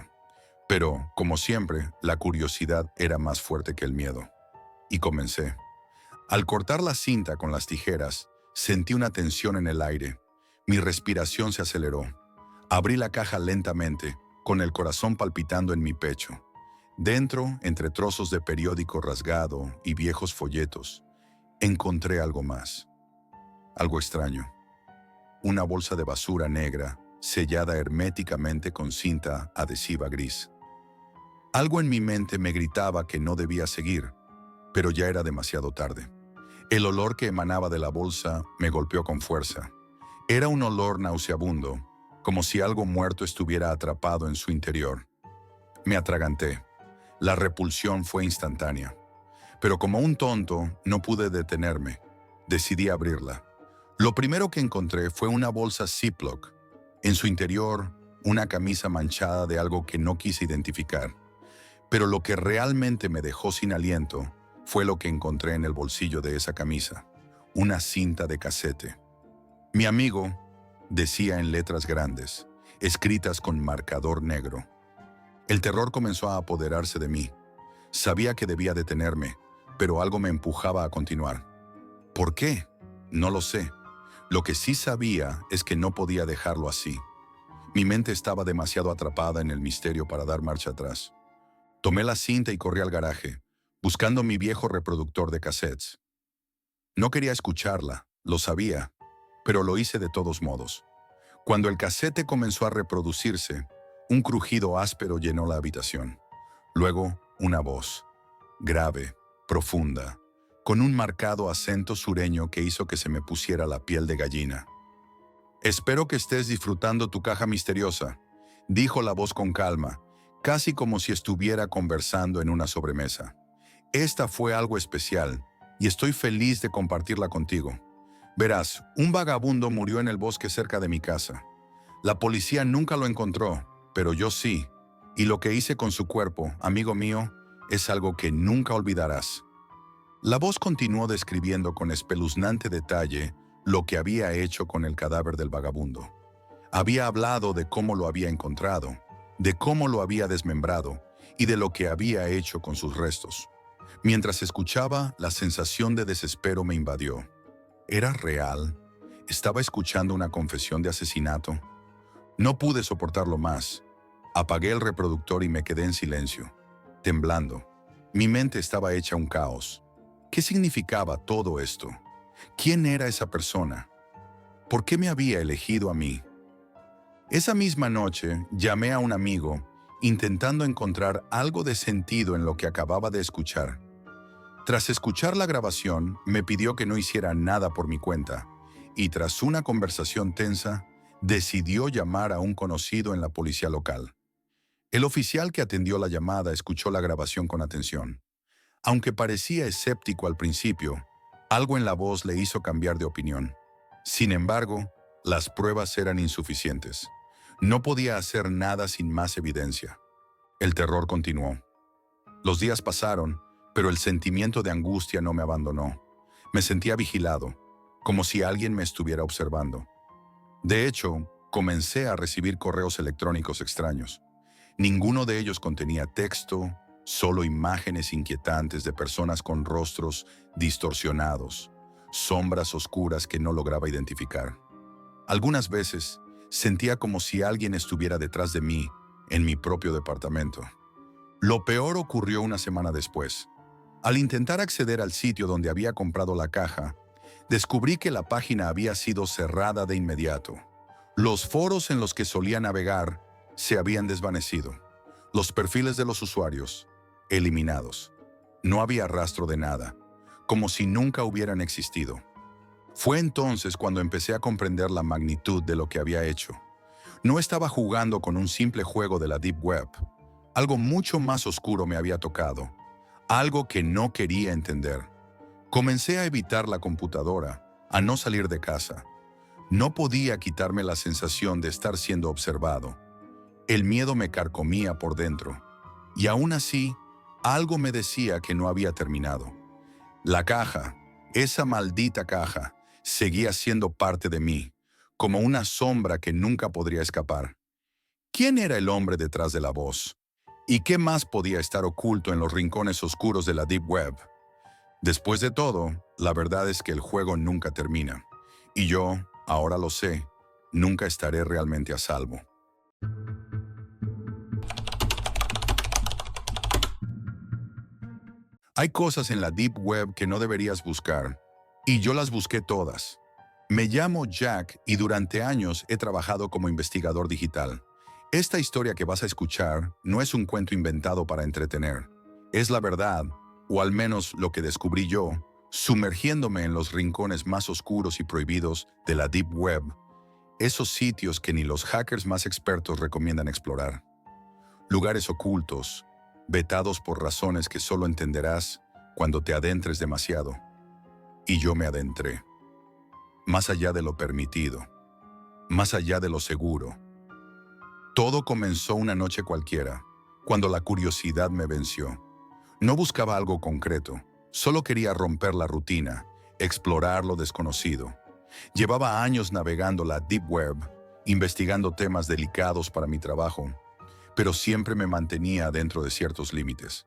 Pero, como siempre, la curiosidad era más fuerte que el miedo. Y comencé. Al cortar la cinta con las tijeras, sentí una tensión en el aire. Mi respiración se aceleró. Abrí la caja lentamente, con el corazón palpitando en mi pecho. Dentro, entre trozos de periódico rasgado y viejos folletos, encontré algo más. Algo extraño. Una bolsa de basura negra, sellada herméticamente con cinta adhesiva gris. Algo en mi mente me gritaba que no debía seguir, pero ya era demasiado tarde. El olor que emanaba de la bolsa me golpeó con fuerza. Era un olor nauseabundo, como si algo muerto estuviera atrapado en su interior. Me atraganté. La repulsión fue instantánea. Pero como un tonto, no pude detenerme. Decidí abrirla. Lo primero que encontré fue una bolsa Ziploc. En su interior, una camisa manchada de algo que no quise identificar. Pero lo que realmente me dejó sin aliento fue lo que encontré en el bolsillo de esa camisa. Una cinta de casete. Mi amigo, decía en letras grandes, escritas con marcador negro. El terror comenzó a apoderarse de mí. Sabía que debía detenerme, pero algo me empujaba a continuar. ¿Por qué? No lo sé. Lo que sí sabía es que no podía dejarlo así. Mi mente estaba demasiado atrapada en el misterio para dar marcha atrás. Tomé la cinta y corrí al garaje, buscando mi viejo reproductor de cassettes. No quería escucharla, lo sabía, pero lo hice de todos modos. Cuando el casete comenzó a reproducirse, un crujido áspero llenó la habitación. Luego, una voz, grave, profunda, con un marcado acento sureño que hizo que se me pusiera la piel de gallina. «Espero que estés disfrutando tu caja misteriosa», dijo la voz con calma, casi como si estuviera conversando en una sobremesa. «Esta fue algo especial, y estoy feliz de compartirla contigo. Verás, un vagabundo murió en el bosque cerca de mi casa. La policía nunca lo encontró, pero yo sí, y lo que hice con su cuerpo, amigo mío, es algo que nunca olvidarás». La voz continuó describiendo con espeluznante detalle lo que había hecho con el cadáver del vagabundo. Había hablado de cómo lo había encontrado, de cómo lo había desmembrado y de lo que había hecho con sus restos. Mientras escuchaba, la sensación de desespero me invadió. ¿Era real? ¿Estaba escuchando una confesión de asesinato? No pude soportarlo más. Apagué el reproductor y me quedé en silencio, temblando. Mi mente estaba hecha un caos. ¿Qué significaba todo esto? ¿Quién era esa persona? ¿Por qué me había elegido a mí? Esa misma noche llamé a un amigo intentando encontrar algo de sentido en lo que acababa de escuchar. Tras escuchar la grabación, me pidió que no hiciera nada por mi cuenta y tras una conversación tensa, decidió llamar a un conocido en la policía local. El oficial que atendió la llamada escuchó la grabación con atención. Aunque parecía escéptico al principio, algo en la voz le hizo cambiar de opinión. Sin embargo, las pruebas eran insuficientes. No podía hacer nada sin más evidencia. El terror continuó. Los días pasaron, pero el sentimiento de angustia no me abandonó. Me sentía vigilado, como si alguien me estuviera observando. De hecho, comencé a recibir correos electrónicos extraños. Ninguno de ellos contenía texto, solo imágenes inquietantes de personas con rostros distorsionados, sombras oscuras que no lograba identificar. Algunas veces sentía como si alguien estuviera detrás de mí, en mi propio departamento. Lo peor ocurrió una semana después. Al intentar acceder al sitio donde había comprado la caja, descubrí que la página había sido cerrada de inmediato. Los foros en los que solía navegar se habían desvanecido. Los perfiles de los usuarios, eliminados. No había rastro de nada, como si nunca hubieran existido. Fue entonces cuando empecé a comprender la magnitud de lo que había hecho. No estaba jugando con un simple juego de la Deep Web. Algo mucho más oscuro me había tocado. Algo que no quería entender. Comencé a evitar la computadora, a no salir de casa. No podía quitarme la sensación de estar siendo observado. El miedo me carcomía por dentro. Y aún así, algo me decía que no había terminado. La caja, esa maldita caja, seguía siendo parte de mí, como una sombra que nunca podría escapar. ¿Quién era el hombre detrás de la voz? ¿Y qué más podía estar oculto en los rincones oscuros de la Deep Web? Después de todo, la verdad es que el juego nunca termina. Y yo, ahora lo sé, nunca estaré realmente a salvo. Hay cosas en la Deep Web que no deberías buscar, y yo las busqué todas. Me llamo Jack y durante años he trabajado como investigador digital. Esta historia que vas a escuchar no es un cuento inventado para entretener. Es la verdad, o al menos lo que descubrí yo, sumergiéndome en los rincones más oscuros y prohibidos de la Deep Web, esos sitios que ni los hackers más expertos recomiendan explorar. Lugares ocultos, vetados por razones que solo entenderás cuando te adentres demasiado. Y yo me adentré. Más allá de lo permitido. Más allá de lo seguro. Todo comenzó una noche cualquiera, cuando la curiosidad me venció. No buscaba algo concreto, solo quería romper la rutina, explorar lo desconocido. Llevaba años navegando la Deep Web, investigando temas delicados para mi trabajo, pero siempre me mantenía dentro de ciertos límites.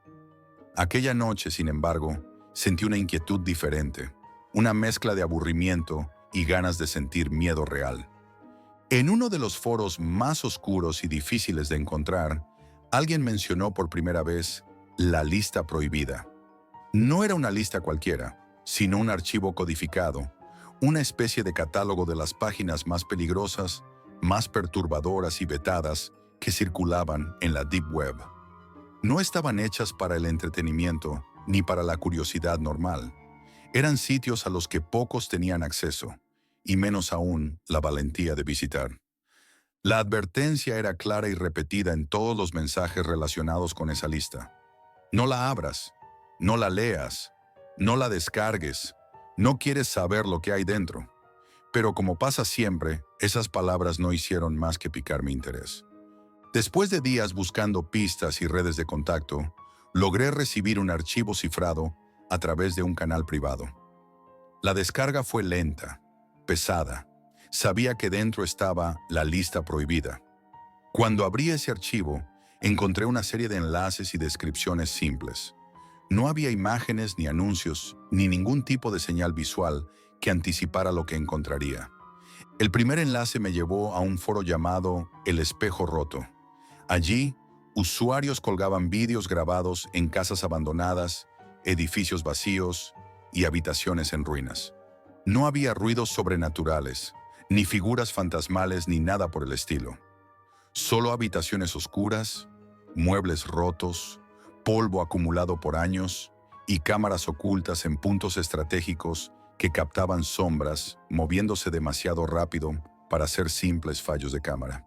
Aquella noche, sin embargo, sentí una inquietud diferente, una mezcla de aburrimiento y ganas de sentir miedo real. En uno de los foros más oscuros y difíciles de encontrar, alguien mencionó por primera vez la lista prohibida. No era una lista cualquiera, sino un archivo codificado, una especie de catálogo de las páginas más peligrosas, más perturbadoras y vetadas que circulaban en la Deep Web. No estaban hechas para el entretenimiento ni para la curiosidad normal. Eran sitios a los que pocos tenían acceso, y menos aún la valentía de visitar. La advertencia era clara y repetida en todos los mensajes relacionados con esa lista. No la abras, no la leas, no la descargues, no quieres saber lo que hay dentro. Pero como pasa siempre, esas palabras no hicieron más que picar mi interés. Después de días buscando pistas y redes de contacto, logré recibir un archivo cifrado a través de un canal privado. La descarga fue lenta, pesada. Sabía que dentro estaba la lista prohibida. Cuando abrí ese archivo, encontré una serie de enlaces y descripciones simples. No había imágenes ni anuncios, ni ningún tipo de señal visual que anticipara lo que encontraría. El primer enlace me llevó a un foro llamado El Espejo Roto. Allí, usuarios colgaban vídeos grabados en casas abandonadas, edificios vacíos y habitaciones en ruinas. No había ruidos sobrenaturales, ni figuras fantasmales ni nada por el estilo. Solo habitaciones oscuras, muebles rotos, polvo acumulado por años y cámaras ocultas en puntos estratégicos que captaban sombras moviéndose demasiado rápido para ser simples fallos de cámara.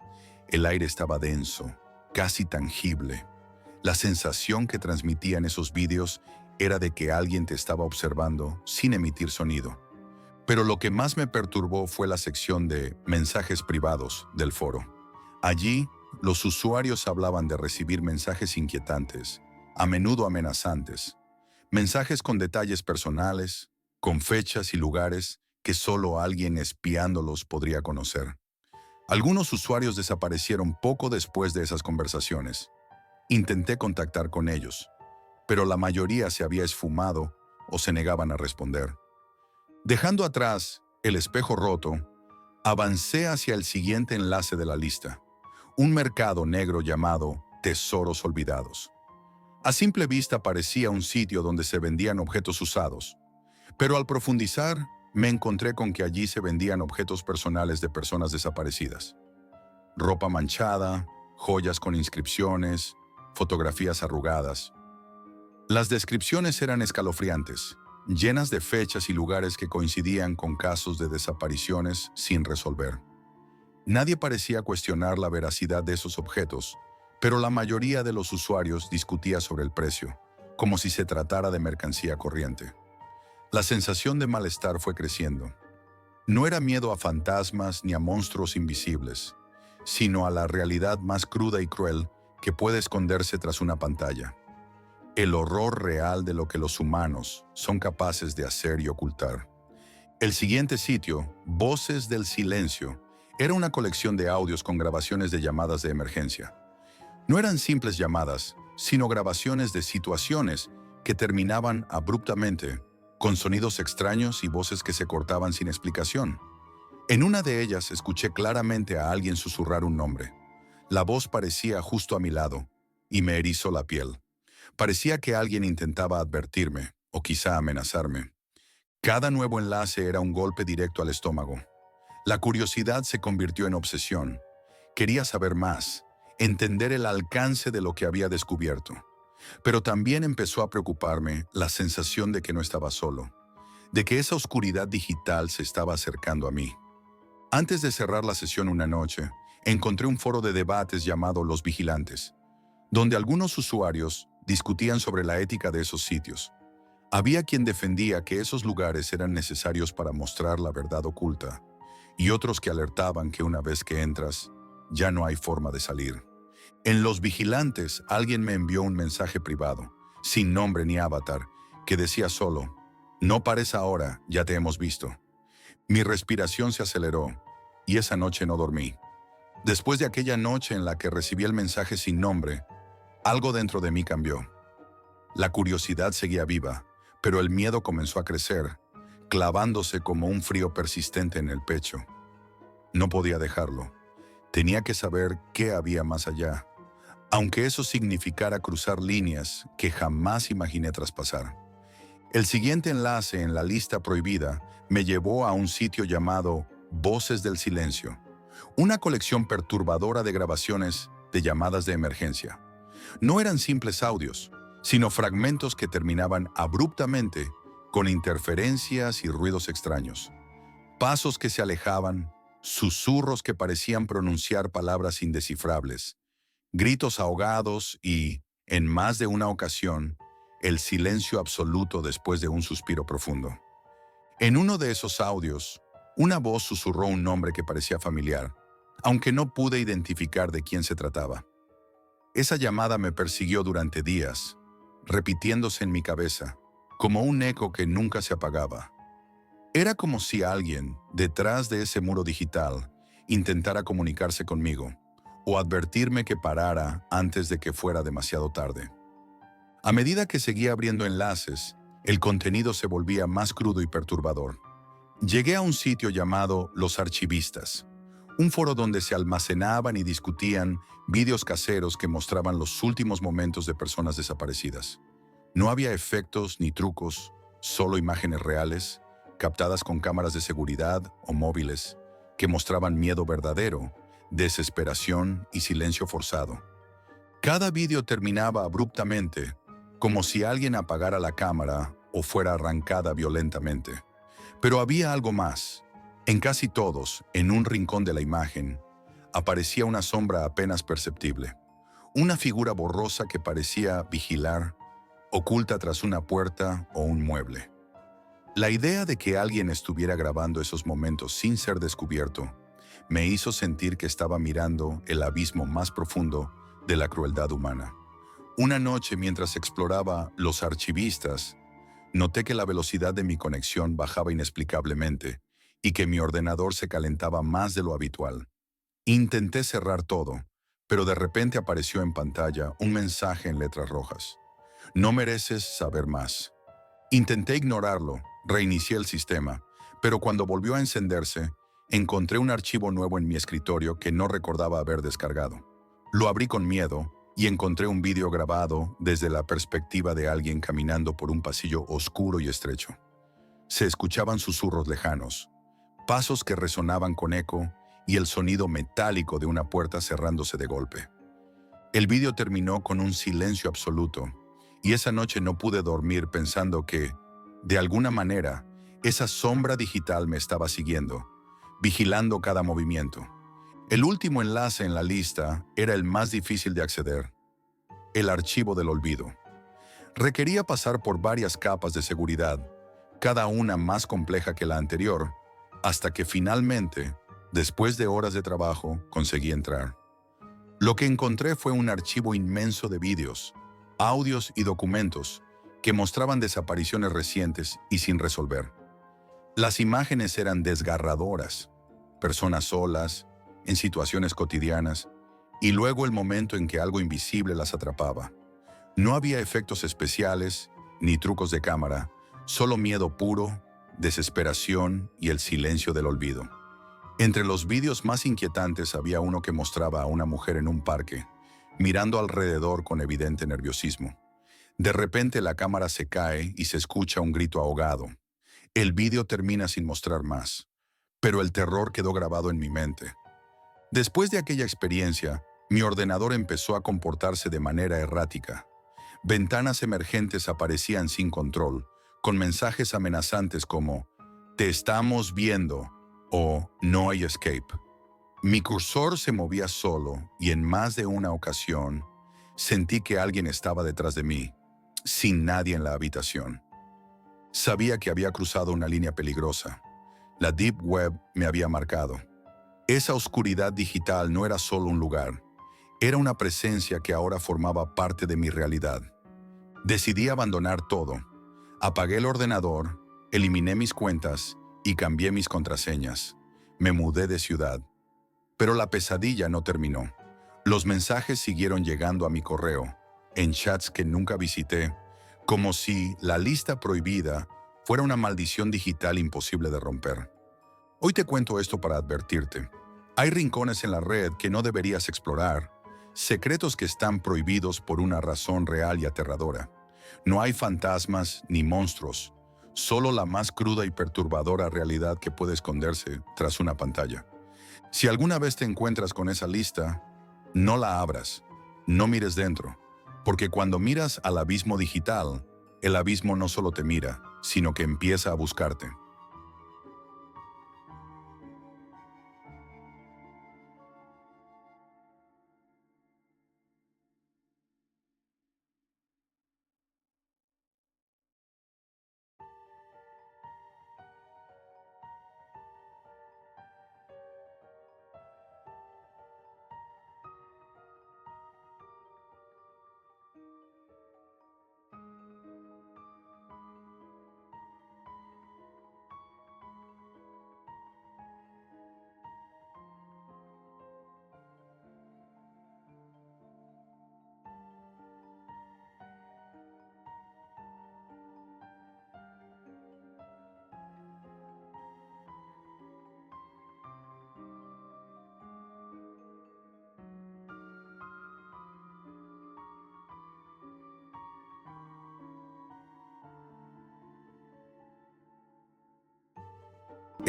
El aire estaba denso, casi tangible. La sensación que transmitían esos vídeos era de que alguien te estaba observando sin emitir sonido. Pero lo que más me perturbó fue la sección de mensajes privados del foro. Allí, los usuarios hablaban de recibir mensajes inquietantes, a menudo amenazantes, mensajes con detalles personales, con fechas y lugares que solo alguien espiándolos podría conocer. Algunos usuarios desaparecieron poco después de esas conversaciones. Intenté contactar con ellos, pero la mayoría se había esfumado o se negaban a responder. Dejando atrás el espejo roto, avancé hacia el siguiente enlace de la lista, un mercado negro llamado Tesoros Olvidados. A simple vista parecía un sitio donde se vendían objetos usados, pero al profundizar me encontré con que allí se vendían objetos personales de personas desaparecidas. Ropa manchada, joyas con inscripciones, fotografías arrugadas. Las descripciones eran escalofriantes, llenas de fechas y lugares que coincidían con casos de desapariciones sin resolver. Nadie parecía cuestionar la veracidad de esos objetos, pero la mayoría de los usuarios discutía sobre el precio, como si se tratara de mercancía corriente. La sensación de malestar fue creciendo. No era miedo a fantasmas ni a monstruos invisibles, sino a la realidad más cruda y cruel que puede esconderse tras una pantalla. El horror real de lo que los humanos son capaces de hacer y ocultar. El siguiente sitio, Voces del Silencio, era una colección de audios con grabaciones de llamadas de emergencia. No eran simples llamadas, sino grabaciones de situaciones que terminaban abruptamente, con sonidos extraños y voces que se cortaban sin explicación. En una de ellas escuché claramente a alguien susurrar un nombre. La voz parecía justo a mi lado, y me erizó la piel. Parecía que alguien intentaba advertirme, o quizá amenazarme. Cada nuevo enlace era un golpe directo al estómago. La curiosidad se convirtió en obsesión. Quería saber más, entender el alcance de lo que había descubierto. Pero también empezó a preocuparme la sensación de que no estaba solo, de que esa oscuridad digital se estaba acercando a mí. Antes de cerrar la sesión una noche, encontré un foro de debates llamado Los Vigilantes, donde algunos usuarios discutían sobre la ética de esos sitios. Había quien defendía que esos lugares eran necesarios para mostrar la verdad oculta, y otros que alertaban que una vez que entras, ya no hay forma de salir. En Los Vigilantes, alguien me envió un mensaje privado, sin nombre ni avatar, que decía solo: "No pares ahora, ya te hemos visto". Mi respiración se aceleró, y esa noche no dormí. Después de aquella noche en la que recibí el mensaje sin nombre, algo dentro de mí cambió. La curiosidad seguía viva, pero el miedo comenzó a crecer, clavándose como un frío persistente en el pecho. No podía dejarlo. Tenía que saber qué había más allá, aunque eso significara cruzar líneas que jamás imaginé traspasar. El siguiente enlace en la lista prohibida me llevó a un sitio llamado Voces del Silencio, una colección perturbadora de grabaciones de llamadas de emergencia. No eran simples audios, sino fragmentos que terminaban abruptamente con interferencias y ruidos extraños. Pasos que se alejaban, susurros que parecían pronunciar palabras indescifrables, gritos ahogados y, en más de una ocasión, el silencio absoluto después de un suspiro profundo. En uno de esos audios, una voz susurró un nombre que parecía familiar, aunque no pude identificar de quién se trataba. Esa llamada me persiguió durante días, repitiéndose en mi cabeza, como un eco que nunca se apagaba. Era como si alguien, detrás de ese muro digital, intentara comunicarse conmigo, o advertirme que parara antes de que fuera demasiado tarde. A medida que seguía abriendo enlaces, el contenido se volvía más crudo y perturbador. Llegué a un sitio llamado Los Archivistas, un foro donde se almacenaban y discutían vídeos caseros que mostraban los últimos momentos de personas desaparecidas. No había efectos ni trucos, solo imágenes reales, captadas con cámaras de seguridad o móviles, que mostraban miedo verdadero, desesperación y silencio forzado. Cada vídeo terminaba abruptamente, como si alguien apagara la cámara o fuera arrancada violentamente. Pero había algo más. En casi todos, en un rincón de la imagen, aparecía una sombra apenas perceptible. Una figura borrosa que parecía vigilar, oculta tras una puerta o un mueble. La idea de que alguien estuviera grabando esos momentos sin ser descubierto me hizo sentir que estaba mirando el abismo más profundo de la crueldad humana. Una noche, mientras exploraba los archivistas, noté que la velocidad de mi conexión bajaba inexplicablemente y que mi ordenador se calentaba más de lo habitual. Intenté cerrar todo, pero de repente apareció en pantalla un mensaje en letras rojas. No mereces saber más. Intenté ignorarlo, reinicié el sistema, pero cuando volvió a encenderse, encontré un archivo nuevo en mi escritorio que no recordaba haber descargado. Lo abrí con miedo y encontré un vídeo grabado desde la perspectiva de alguien caminando por un pasillo oscuro y estrecho. Se escuchaban susurros lejanos, pasos que resonaban con eco y el sonido metálico de una puerta cerrándose de golpe. El vídeo terminó con un silencio absoluto, y esa noche no pude dormir pensando que, de alguna manera, esa sombra digital me estaba siguiendo, vigilando cada movimiento. El último enlace en la lista era el más difícil de acceder: el archivo del olvido. Requería pasar por varias capas de seguridad, cada una más compleja que la anterior, hasta que finalmente, después de horas de trabajo, conseguí entrar. Lo que encontré fue un archivo inmenso de vídeos, audios y documentos que mostraban desapariciones recientes y sin resolver. Las imágenes eran desgarradoras: personas solas, en situaciones cotidianas, y luego el momento en que algo invisible las atrapaba. No había efectos especiales ni trucos de cámara, solo miedo puro, desesperación y el silencio del olvido. Entre los vídeos más inquietantes había uno que mostraba a una mujer en un parque, mirando alrededor con evidente nerviosismo. De repente la cámara se cae y se escucha un grito ahogado. El vídeo termina sin mostrar más, pero el terror quedó grabado en mi mente. Después de aquella experiencia, mi ordenador empezó a comportarse de manera errática. Ventanas emergentes aparecían sin control, con mensajes amenazantes como "Te estamos viendo" o "No hay escape". Mi cursor se movía solo y en más de una ocasión sentí que alguien estaba detrás de mí, sin nadie en la habitación. Sabía que había cruzado una línea peligrosa. La Deep Web me había marcado. Esa oscuridad digital no era solo un lugar, era una presencia que ahora formaba parte de mi realidad. Decidí abandonar todo. Apagué el ordenador, eliminé mis cuentas y cambié mis contraseñas. Me mudé de ciudad. Pero la pesadilla no terminó. Los mensajes siguieron llegando a mi correo, en chats que nunca visité, como si la lista prohibida fuera una maldición digital imposible de romper. Hoy te cuento esto para advertirte. Hay rincones en la red que no deberías explorar, secretos que están prohibidos por una razón real y aterradora. No hay fantasmas ni monstruos, solo la más cruda y perturbadora realidad que puede esconderse tras una pantalla. Si alguna vez te encuentras con esa lista, no la abras, no mires dentro, porque cuando miras al abismo digital, el abismo no solo te mira, sino que empieza a buscarte.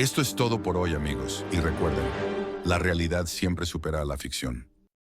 Esto es todo por hoy, amigos, y recuerden, la realidad siempre supera a la ficción.